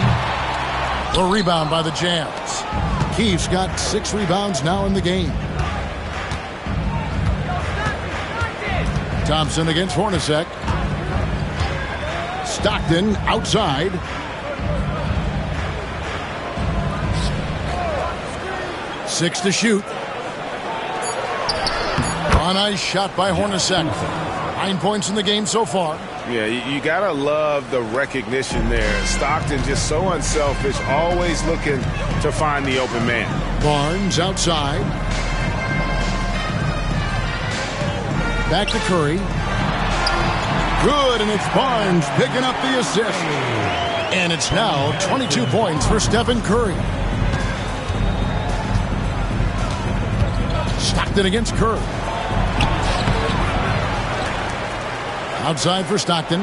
The rebound by the Jazz. Keefe's got 6 rebounds now in the game. Thompson against Hornacek. Stockton outside. Six to shoot. A nice shot by Hornacek. 9 points in the game so far. Yeah, you got to love the recognition there. Stockton just so unselfish, always looking to find the open man. Barnes outside. Back to Curry. Good, and it's Barnes picking up the assist. And it's now 22 points for Stephen Curry. Stockton against Curry. Outside for Stockton.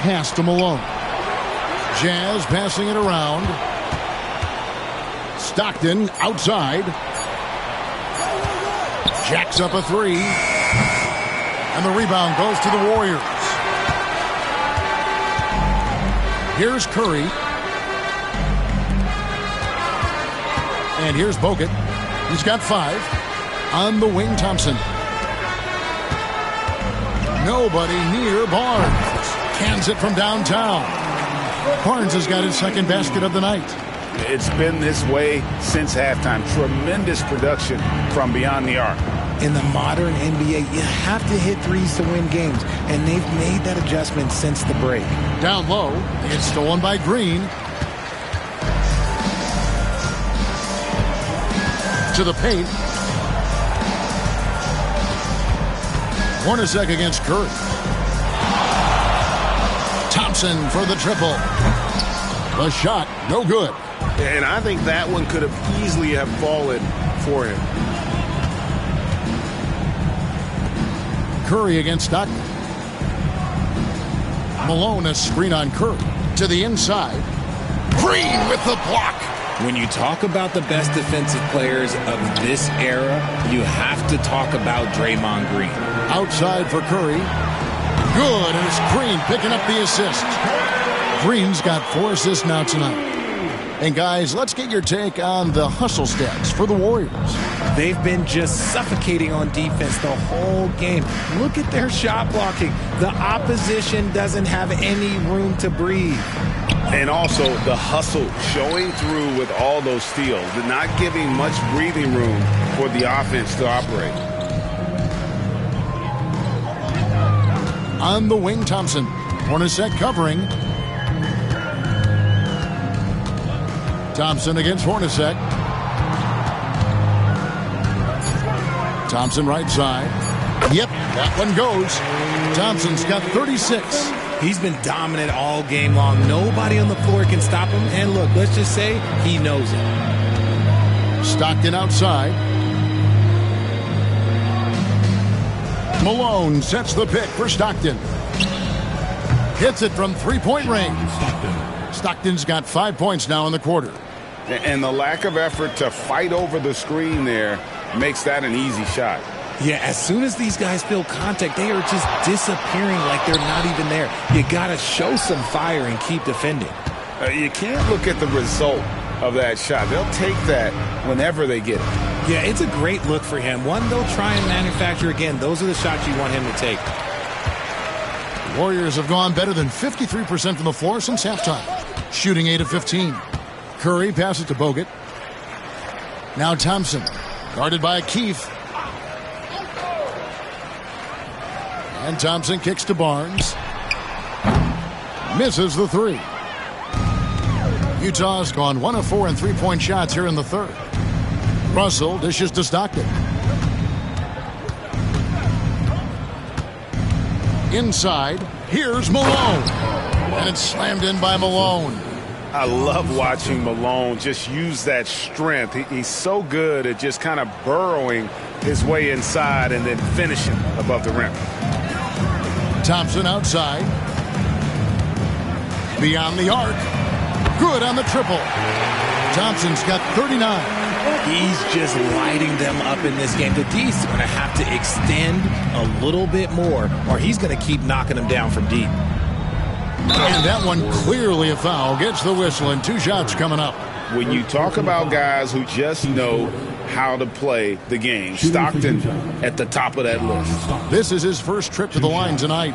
Pass to Malone. Jazz passing it around. Stockton outside. Jacks up a 3. And the rebound goes to the Warriors. Here's Curry. And here's Bogut. He's got 5. On the wing, Thompson. Nobody near Barnes. Cans it from downtown. Barnes has got his second basket of the night. It's been this way since halftime. Tremendous production from beyond the arc. In the modern NBA, you have to hit threes to win games, and they've made that adjustment since the break. Down low, it's stolen by Green. To the paint. Hornacek against Curry. Thompson for the triple. The shot, no good. And I think that one could have easily have fallen for him. Curry against Stockton. Malone a screen on Curry. To the inside. Green with the block. When you talk about the best defensive players of this era, you have to talk about Draymond Green. Outside for Curry. Good, and it's Green picking up the assist. Green's got 4 assists now tonight. And guys, let's get your take on the hustle stats for the Warriors. They've been just suffocating on defense the whole game. Look at their shot blocking. The opposition doesn't have any room to breathe. And also the hustle showing through with all those steals, not giving much breathing room for the offense to operate. On the wing, Thompson. Hornacek covering. Thompson against Hornacek. Thompson right side. Yep, that one goes. Thompson's got 36. He's been dominant all game long. Nobody on the floor can stop him. And look, let's just say he knows it. Stockton outside. Malone sets the pick for Stockton. Hits it from three-point range. Stockton's got 5 points now in the quarter. And the lack of effort to fight over the screen there makes that an easy shot. Yeah, as soon as these guys feel contact, they are just disappearing like they're not even there. You got to show some fire and keep defending. You can't look at the result of that shot. They'll take that whenever they get it. Yeah, it's a great look for him. One they'll try and manufacture again. Those are the shots you want him to take. The Warriors have gone better than 53% from the floor since halftime, shooting 8 of 15. Curry passes to Bogut. Now Thompson, guarded by Keefe. And Thompson kicks to Barnes. Misses the 3. Utah's gone 1 of 4 in three-point shots here in the third. Russell dishes to Stockton. Inside, here's Malone. And it's slammed in by Malone. I love watching Malone just use that strength. He's so good at just kind of burrowing his way inside and then finishing above the rim. Thompson outside. Beyond the arc. Good on the triple. Thompson's got 39. He's just lighting them up in this game. The D's going to have to extend a little bit more, or he's going to keep knocking them down from deep. And that one clearly a foul. Gets the whistle, and 2 shots coming up. When you talk about guys who just know how to play the game, Stockton at the top of that list. This is his first trip to the line tonight.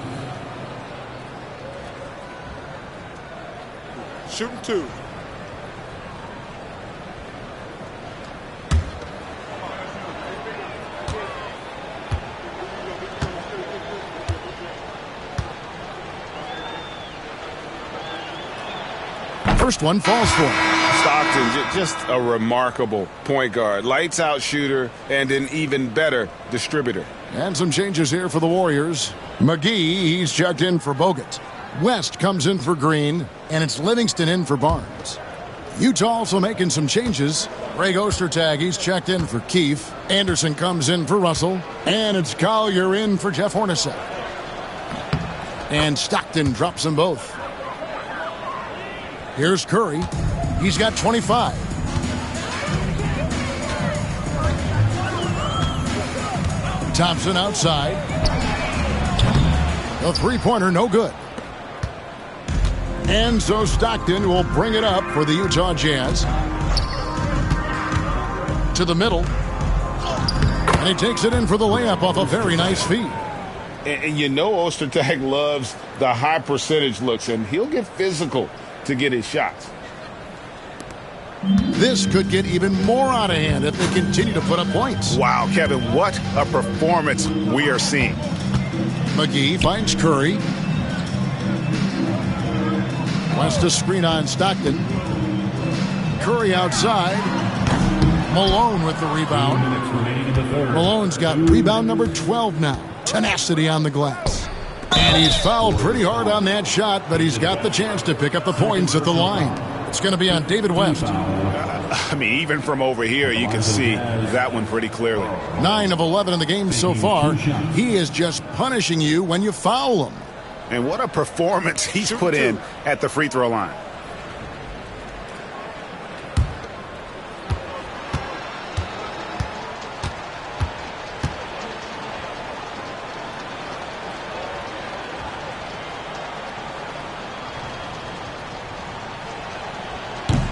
Shooting 2. First one falls for him. Stockton, just a remarkable point guard. Lights out shooter and an even better distributor. And some changes here for the Warriors. McGee, he's checked in for Bogut. West comes in for Green, and it's Livingston in for Barnes. Utah also making some changes. Greg Ostertag, he's checked in for Keefe. Anderson comes in for Russell, and it's Collier in for Jeff Hornacek. And Stockton drops them both. Here's Curry. He's got 25. Thompson outside. The three-pointer no good. And so Stockton will bring it up for the Utah Jazz. To the middle. And he takes it in for the layup off a very nice feed. And you know Ostertag loves the high percentage looks, and he'll get physical to get his shots. This could get even more out of hand if they continue to put up points. Wow, Kevin, what a performance we are seeing. McGee finds Curry. Wants to screen on Stockton. Curry outside. Malone with the rebound. Malone's got rebound number 12 now. Tenacity on the glass. And he's fouled pretty hard on that shot, but he's got the chance to pick up the points at the line. It's going to be on David West. I mean, even from over here, you can see that one pretty clearly. 9 of 11 in the game so far. He is just punishing you when you foul him. And what a performance he's put in at the free throw line.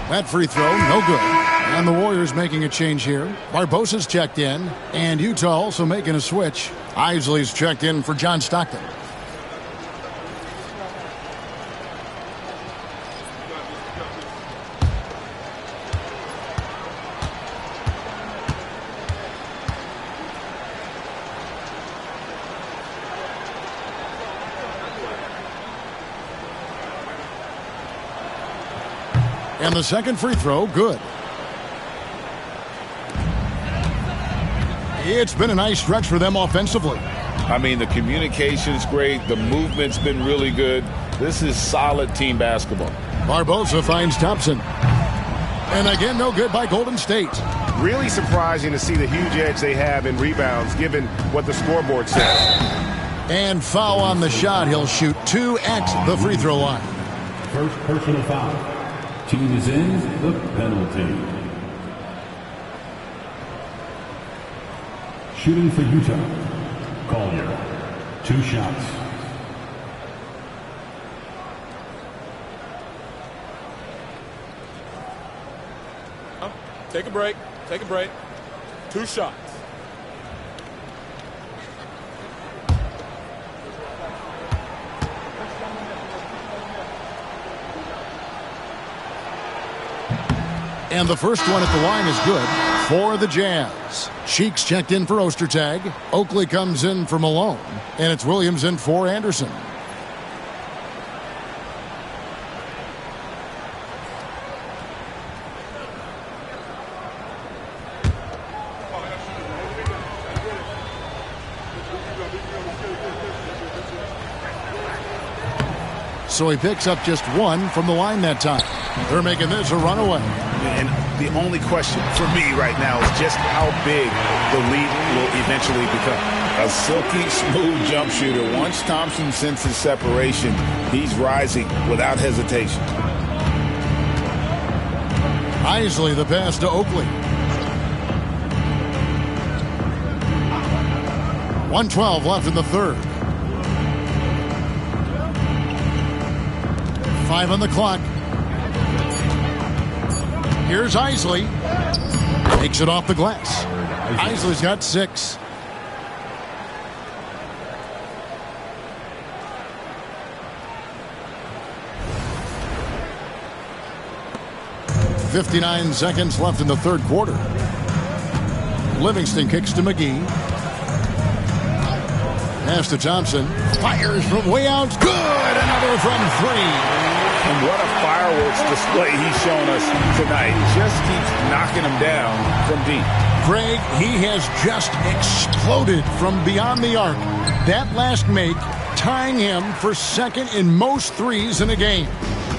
That free throw, no good. And the Warriors making a change here. Barbosa's checked in, and Utah also making a switch. Isley's checked in for John Stockton. And the second free throw, good. It's been a nice stretch for them offensively. I mean, the communication's great. The movement's been really good. This is solid team basketball. Barbosa finds Thompson. And again, no good by Golden State. Really surprising to see the huge edge they have in rebounds, given what the scoreboard says. And foul on the shot. He'll shoot 2 at the free throw line. First personal foul. Team is in the penalty. Shooting for Utah. Collier. 2 shots. Take a break. Take a break. 2 shots. And the first one at the line is good for the Jazz. Cheeks checked in for Ostertag. Oakley comes in for Malone. And it's Williams in for Anderson. So he picks up just one from the line that time. They're making this a runaway. And the only question for me right now is just how big the lead will eventually become. A silky smooth jump shooter. Once Thompson senses separation, he's rising without hesitation. Isley the pass to Oakley. 1:12 left in the third. 5 on the clock. Here's Isley. Takes it off the glass. Isley's got 6. .59 seconds left in the third quarter. Livingston kicks to McGee. Pass to Thompson. Fires from way out. Good! Another from 3. And what a fireworks display he's shown us tonight. Just keeps knocking them down from deep. Greg, he has just exploded from beyond the arc. That last make tying him for second in most threes in a game.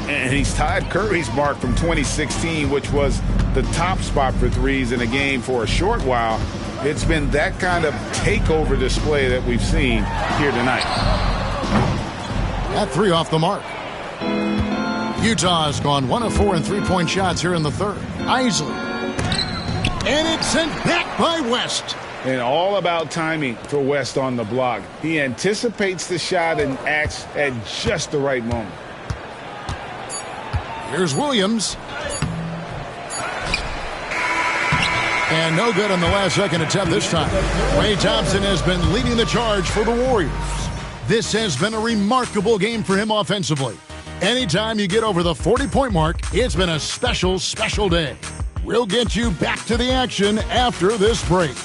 And he's tied Curry's mark from 2016, which was the top spot for threes in a game for a short while. It's been that kind of takeover display that we've seen here tonight. That 3 off the mark. Utah has gone 1 of 4 in three-point shots here in the third. Isley. And it's sent back by West. And all about timing for West on the block. He anticipates the shot and acts at just the right moment. Here's Williams. And no good on the last second attempt this time. Ray Thompson has been leading the charge for the Warriors. This has been a remarkable game for him offensively. Anytime you get over the 40-point mark, it's been a special, special day. We'll get you back to the action after this break.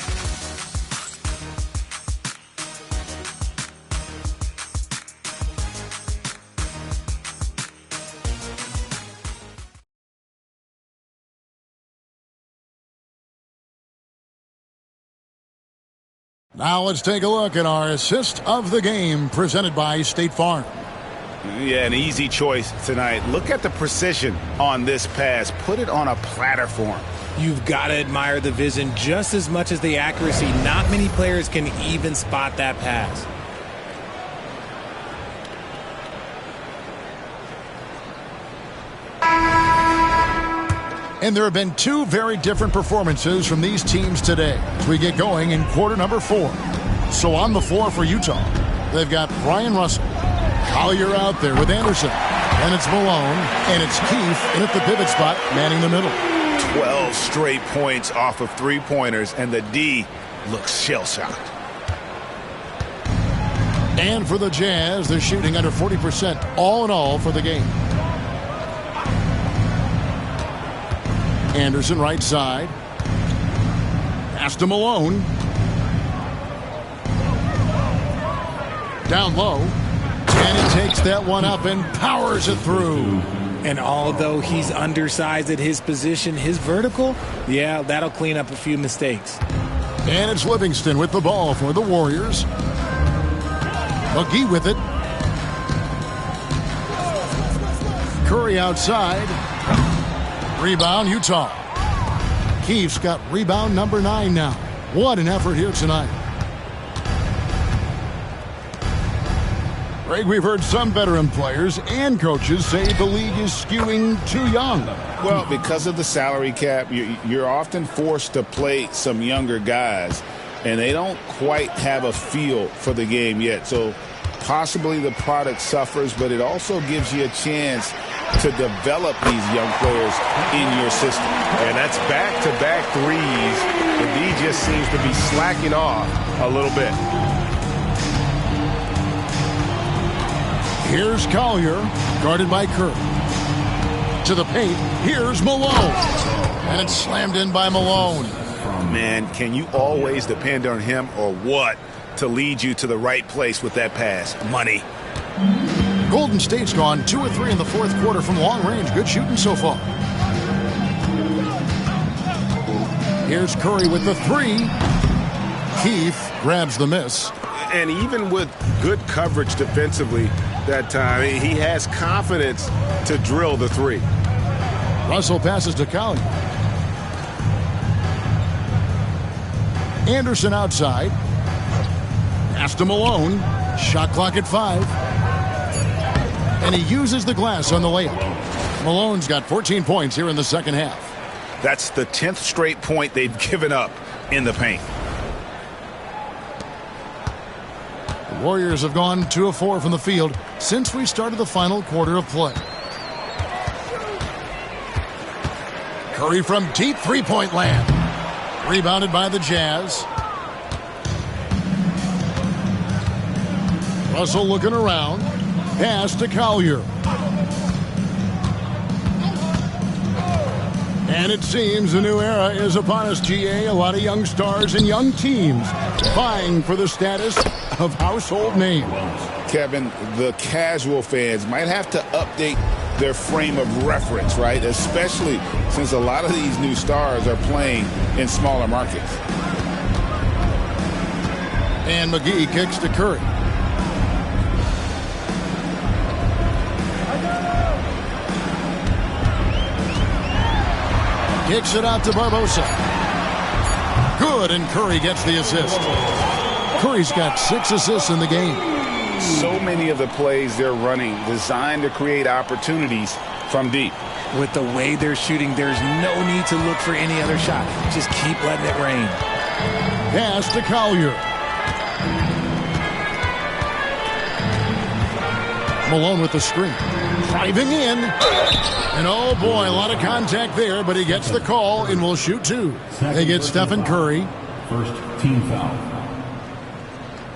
Now let's take a look at our assist of the game presented by State Farm. Yeah, an easy choice tonight. Look at the precision on this pass. Put it on a platter form. You've got to admire the vision just as much as the accuracy. Not many players can even spot that pass. And there have been 2 very different performances from these teams today as we get going in quarter number 4. So on the floor for Utah, they've got Brian Russell. Collier out there with Anderson. And it's Malone. And it's Keefe in at the pivot spot, manning the middle. 12 straight points off of three-pointers, and the D looks shell-shocked. And for the Jazz, they're shooting under 40% all in all for the game. Anderson right side. Pass to Malone. Down low. And he takes that one up and powers it through. And although he's undersized at his position, his vertical, yeah, that'll clean up a few mistakes. And it's Livingston with the ball for the Warriors. McGee with it. Curry outside. Rebound, Utah. Keefe's got rebound number 9 now. What an effort here tonight. Greg, we've heard some veteran players and coaches say the league is skewing too young. Well, because of the salary cap, you're often forced to play some younger guys, and they don't quite have a feel for the game yet. So possibly the product suffers, but it also gives you a chance to develop these young players in your system. And that's back-to-back threes. The D just seems to be slacking off a little bit. Here's Collier, guarded by Kerr. To the paint, here's Malone. And it's slammed in by Malone. Oh, man, can you always depend on him or what to lead you to the right place with that pass? Money. Golden State's gone 2 of 3 in the fourth quarter from long range. Good shooting so far. Here's Curry with the 3. Keefe grabs the miss. And even with good coverage defensively that time, he has confidence to drill the three. Russell passes to Collier. Anderson outside. Pass to Malone. Shot clock at 5. And he uses the glass on the layup. Malone's got 14 points here in the second half. That's the 10th straight point they've given up in the paint. The Warriors have gone 2 of 4 from the field since we started the final quarter of play. Curry from deep three-point land. Rebounded by the Jazz. Russell looking around. Pass to Collier. And it seems a new era is upon us, GA. A lot of young stars and young teams vying for the status of household names. Kevin, the casual fans might have to update their frame of reference, right? Especially since a lot of these new stars are playing in smaller markets. And McGee kicks to Curry. Kicks it out to Barbosa. Good, and Curry gets the assist. Curry's got 6 assists in the game. So many of the plays they're running designed to create opportunities from deep. With the way they're shooting, there's no need to look for any other shot. Just keep letting it rain. Pass to Collier. Malone with the screen. Driving in. And oh boy, a lot of contact there, but he gets the call and will shoot 2. They get Stephen Curry. First team foul.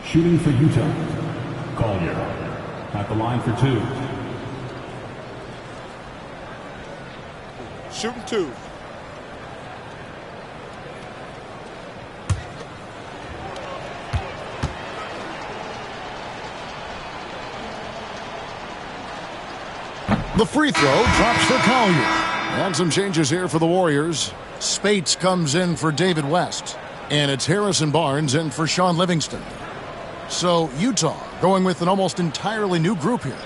Shooting for Utah. Collier at the line for 2. Shooting 2. The free throw drops for Collier. And some changes here for the Warriors. Spates comes in for David West. And it's Harrison Barnes in for Sean Livingston. So Utah going with an almost entirely new group here.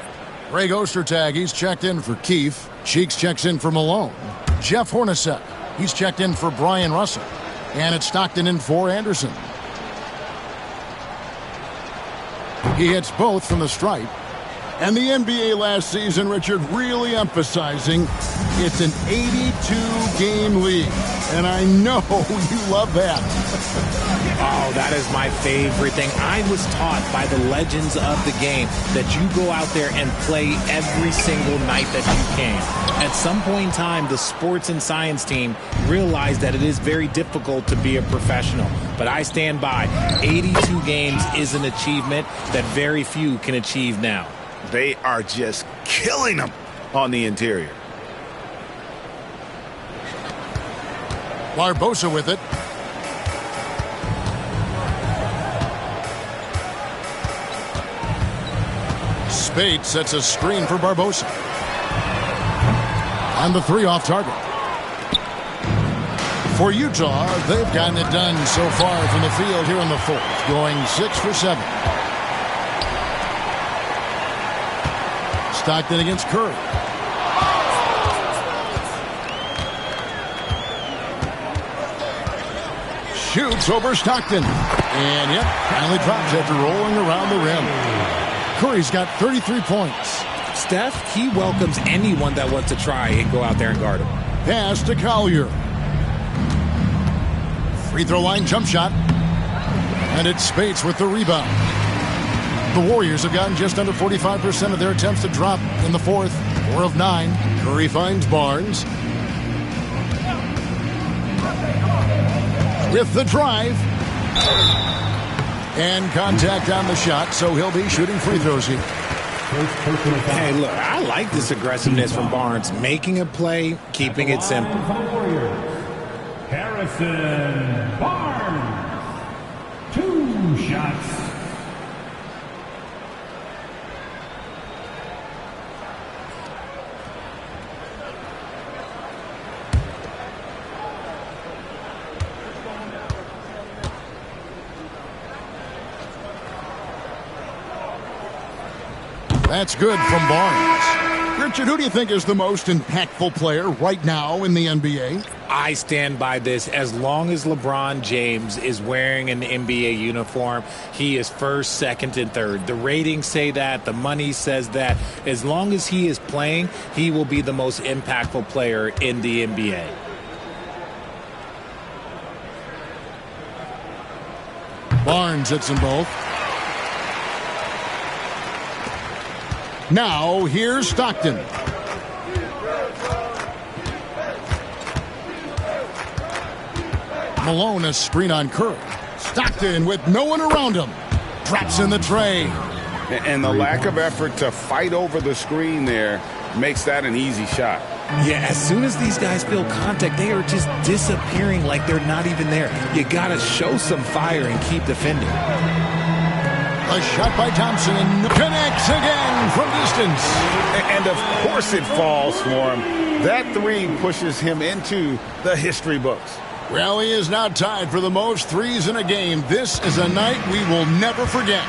Greg Ostertag, he's checked in for Keefe. Cheeks checks in for Malone. Jeff Hornacek, he's checked in for Brian Russell. And it's Stockton in for Anderson. He hits both from the stripe. And the NBA last season, Richard, really emphasizing it's an 82-game league. And I know you love that. Oh, that is my favorite thing. I was taught by the legends of the game that you go out there and play every single night that you can. At some point in time, the sports and science team realized that it is very difficult to be a professional. But I stand by. 82 games is an achievement that very few can achieve now. They are just killing them on the interior. Barbosa with it. Spade sets a screen for Barbosa. And the 3 off target. For Utah, they've gotten it done so far from the field here in the 4th, going 6 for 7. Stockton against Curry. Shoots over Stockton. And yep, finally drops after rolling around the rim. Curry's got 33 points. Steph, he welcomes anyone that wants to try and go out there and guard him. Pass to Collier. Free throw line jump shot. And it's Spates with the rebound. The Warriors have gotten just under 45% of their attempts to drop in the 4th. 4 of 9. Curry finds Barnes. With the drive. And contact on the shot, so he'll be shooting free throws here. Hey, look, I like this aggressiveness from Barnes. Making a play, keeping it simple. Harrison Barnes. 2 shots. That's good from Barnes. Richard, who do you think is the most impactful player right now in the NBA? I stand by this. As long as LeBron James is wearing an NBA uniform, he is first, second, and third. The ratings say that. The money says that. As long as he is playing, he will be the most impactful player in the NBA. Barnes hits them both. Now, here's Stockton. Malone, a screen on Curry. Stockton with no one around him. Drops in the tray. And the lack of effort to fight over the screen there makes that an easy shot. Yeah, as soon as these guys feel contact, they are just disappearing like they're not even there. You got to show some fire and keep defending. A shot by Thompson connects again from distance. And of course it falls for him. That three pushes him into the history books. Well, he is now tied for the most threes in a game. This is a night we will never forget.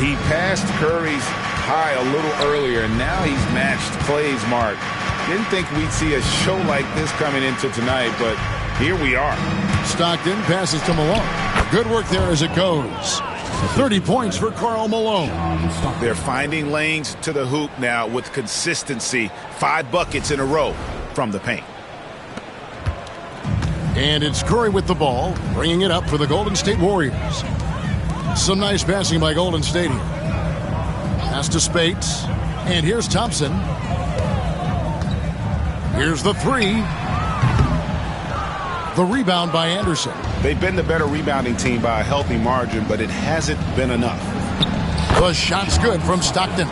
He passed Curry's high a little earlier, and now he's matched Clay's mark. Didn't think we'd see a show like this coming into tonight, but here we are. Stockton passes to Malone. Good work there as it goes. 30 points for Karl Malone. They're finding lanes to the hoop now with consistency. 5 buckets in a row from the paint. And it's Curry with the ball, bringing it up for the Golden State Warriors. Some nice passing by Golden State here. Pass to Spates. And here's Thompson. Here's the three. The rebound by Anderson. They've been the better rebounding team by a healthy margin, but it hasn't been enough. The shot's good from Stockton.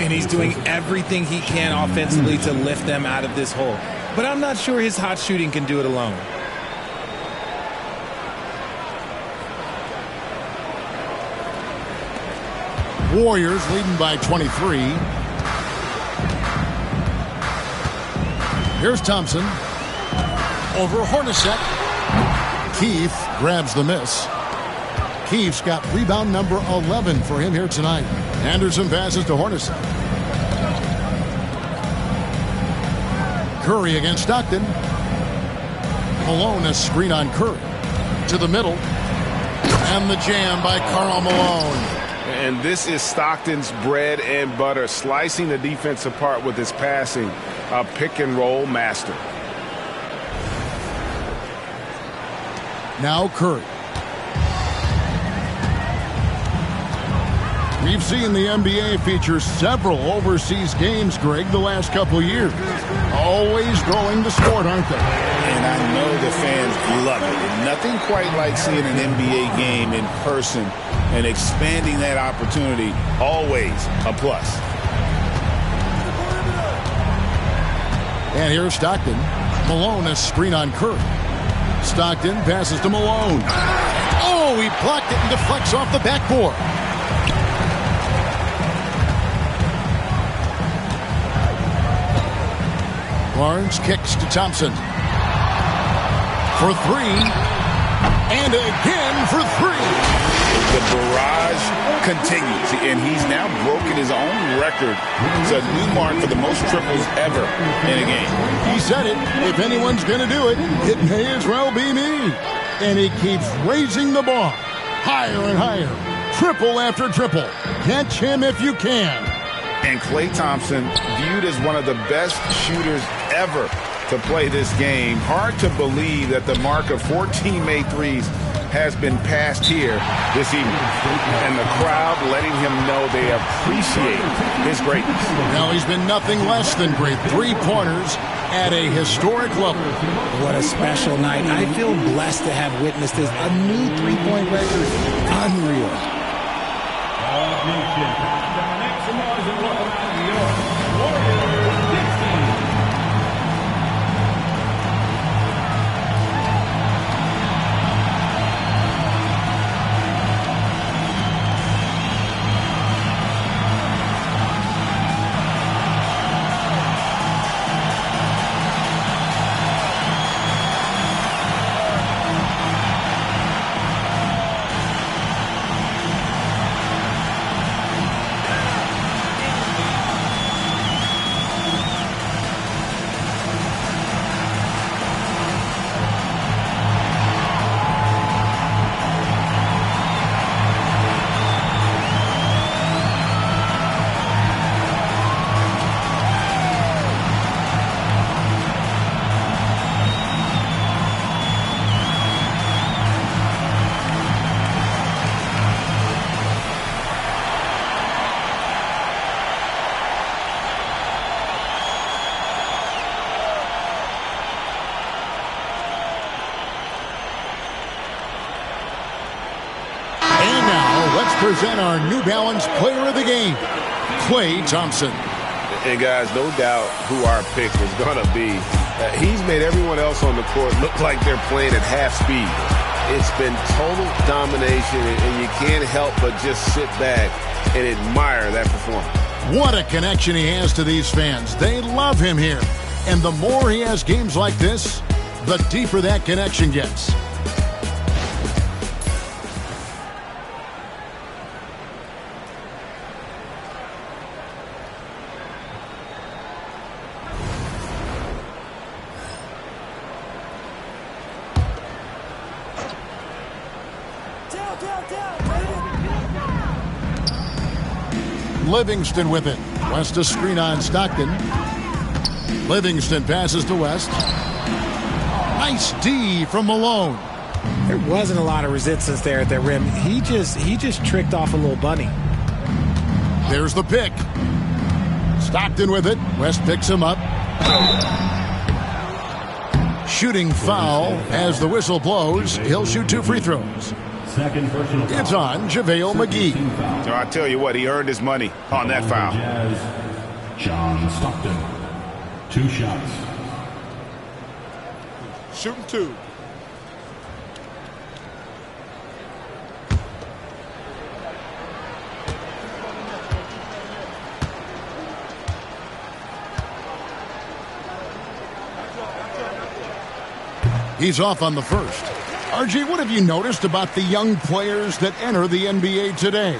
And he's doing everything he can offensively to lift them out of this hole. But I'm not sure his hot shooting can do it alone. Warriors leading by 23. Here's Thompson. Over Hornacek. Keith grabs the miss. Keith's got rebound number 11 for him here tonight. Anderson passes to Hornacek. Curry against Stockton. Malone, a screen on Curry. To the middle. And the jam by Karl Malone. And this is Stockton's bread and butter, slicing the defense apart with his passing. A pick-and-roll master. Now Curry. We've seen the NBA feature several overseas games, Greg, the last couple years. Always growing the sport, aren't they? And I know the fans love it. And nothing quite like seeing an NBA game in person and expanding that opportunity. Always a plus. And here's Stockton. Malone, a screen on Curry. Stockton passes to Malone. Oh, he blocked it and deflects off the backboard. Barnes kicks to Thompson. For three. And again for three. The barrage continues, and he's now broken his own record. It's a new mark for the most triples ever in a game. He said it. If anyone's going to do it, it may as well be me. And he keeps raising the bar. Higher and higher. Triple after triple. Catch him if you can. And Klay Thompson, viewed as one of the best shooters ever to play this game. Hard to believe that the mark of 14 made threes has been passed here this evening. And the crowd letting him know they appreciate his greatness. Now he's been nothing less than great. 3-pointers at a historic level. What a special night. I feel blessed to have witnessed this. A new 3-point record. Unreal. let's present our New Balance Player of the Game, Klay Thompson. And guys, no doubt who our pick was going to be. He's made everyone else on the court look like they're playing at half speed. It's been total domination, and you can't help but just sit back and admire that performance. What a connection he has to these fans. They love him here. And the more he has games like this, the deeper that connection gets. Livingston with it. West a screen on Stockton. Livingston passes to West. Nice D from Malone. There wasn't a lot of resistance there at the rim. He just tricked off a little bunny. There's the pick. Stockton with it. West picks him up. Shooting foul as the whistle blows. He'll shoot 2 free throws. Second personal foul. It's on JaVale McGee. So I tell you what, he earned his money on that foul. John Stockton. 2 shots. Shooting 2. He's off on the first. RJ, what have you noticed about the young players that enter the NBA today?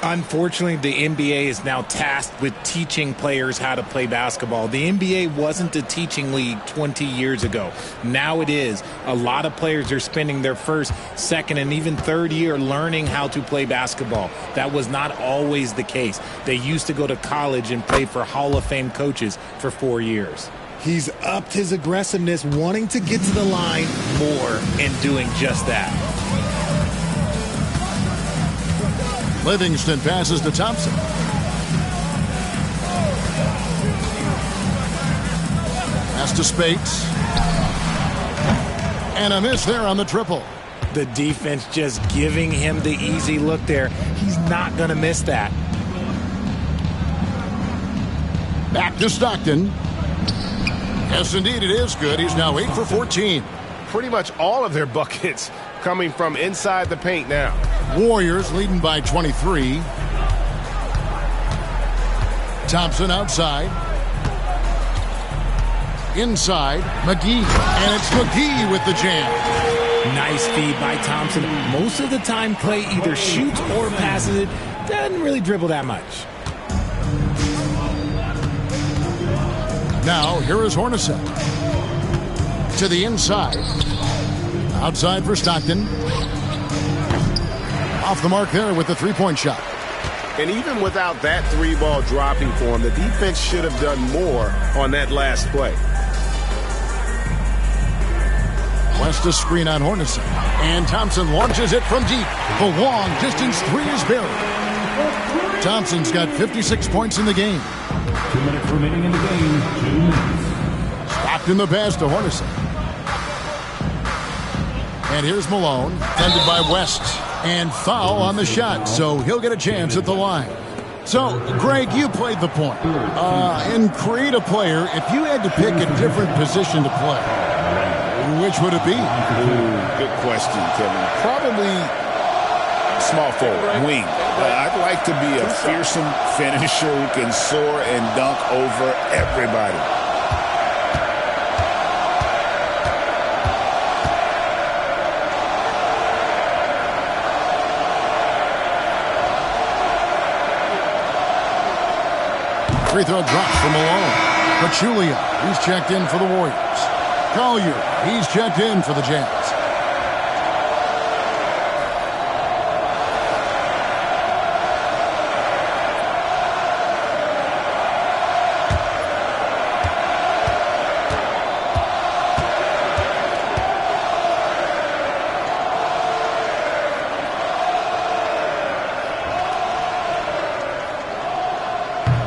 Unfortunately, the NBA is now tasked with teaching players how to play basketball. The NBA wasn't a teaching league 20 years ago. Now it is. A lot of players are spending their first, second, and even third year learning how to play basketball. That was not always the case. They used to go to college and play for Hall of Fame coaches for 4 years. He's upped his aggressiveness, wanting to get to the line more and doing just that. Livingston passes to Thompson. Pass to Spates. And a miss there on the triple. The defense just giving him the easy look there. He's not going to miss that. Back to Stockton. Yes, indeed, it is good. He's now 8 for 14. Pretty much all of their buckets coming from inside the paint now. Warriors leading by 23. Thompson outside. Inside, McGee. And it's McGee with the jam. Nice feed by Thompson. Most of the time, Klay either shoots or passes it. Doesn't really dribble that much. Now, here is Hornacek. To the inside. Outside for Stockton. Off the mark there with the three-point shot. And even without that 3-ball dropping for him, the defense should have done more on that last play. West a screen on Hornacek. And Thompson launches it from deep. The long distance 3 is buried. Thompson's got 56 points in the game. 2 minutes remaining in the game. 2 minutes. Stockton the pass to Hornacek. And here's Malone, defended by West. And foul on the shot, so he'll get a chance at the line. So, Greg, you played the point. In create a player, if you had to pick a different position to play, which would it be? Good question, Kevin. Probably small forward, wing. I'd like to be a fearsome finisher who can soar and dunk over everybody. Free throw drops from Malone. Pachulia, he's checked in for the Warriors. Collier, he's checked in for the Jazz.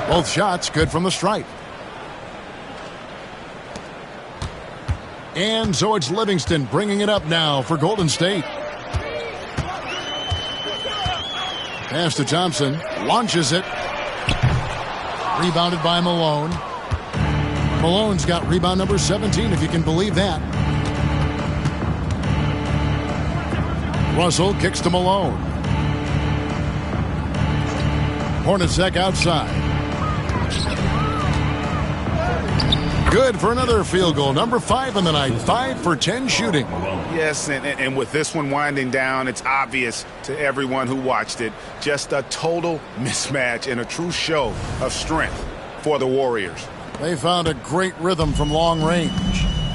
Both shots good from the stripe. And so it's Livingston bringing it up now for Golden State. Pass to Thompson. Launches it. Rebounded by Malone. Malone's got rebound number 17, if you can believe that. Russell kicks to Malone. Hornacek outside. Good for another field goal. Number 5 in the night. 5 for 10 shooting. Yes, and with this one winding down, it's obvious to everyone who watched it. Just a total mismatch and a true show of strength for the Warriors. They found a great rhythm from long range.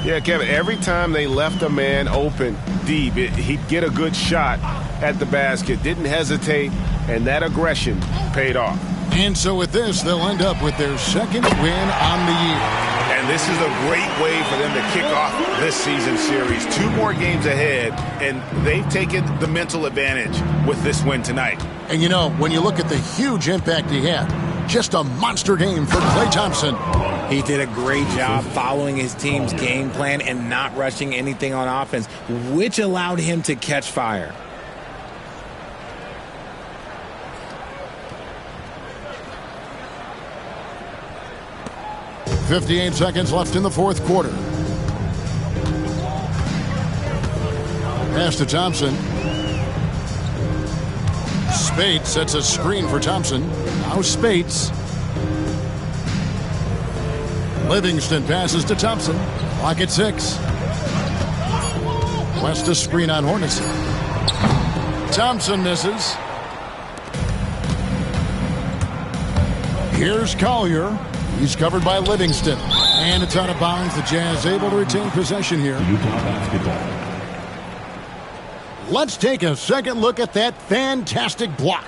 Yeah, Kevin, every time they left a man open deep, he'd get a good shot at the basket. Didn't hesitate, and that aggression paid off. And so with this, they'll end up with their second win on the year. And this is a great way for them to kick off this season series. 2 more games ahead, and they've taken the mental advantage with this win tonight. And you know, when you look at the huge impact he had, just a monster game for Klay Thompson. He did a great job following his team's game plan and not rushing anything on offense, which allowed him to catch fire. .58 seconds left in the fourth quarter. Pass to Thompson. Speights sets a screen for Thompson. Now Speights. Livingston passes to Thompson. Clock at 6. West a screen on Hornacek. Thompson misses. Here's Collier. He's covered by Livingston. And it's out of bounds. The Jazz able to retain possession here. Utah basketball. Let's take a second look at that fantastic block.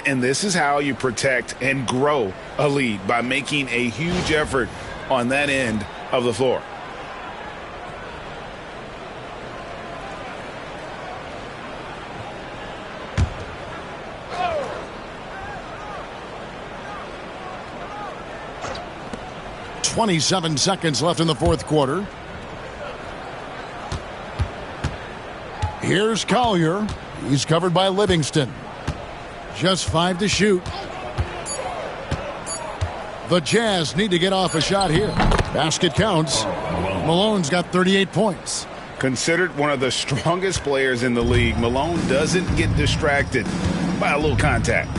And this is how you protect and grow a lead, by making a huge effort on that end of the floor. .27 seconds left in the fourth quarter. Here's Collier. He's covered by Livingston. Just 5 to shoot. The Jazz need to get off a shot here. Basket counts. Malone's got 38 points. Considered one of the strongest players in the league, Malone doesn't get distracted by a little contact.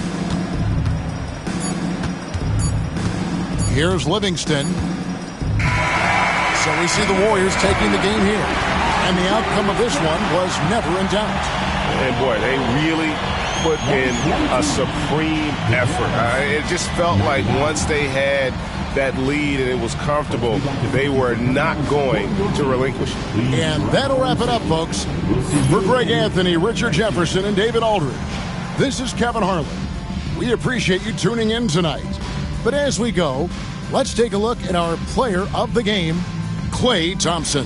Here's Livingston. So we see the Warriors taking the game here. And the outcome of this one was never in doubt. And boy, they really put in a supreme effort. It just felt like once they had that lead and it was comfortable, they were not going to relinquish it. And that'll wrap it up, folks. For Greg Anthony, Richard Jefferson, and David Aldridge, this is Kevin Harlan. We appreciate you tuning in tonight. But as we go, let's take a look at our player of the game, Klay Thompson.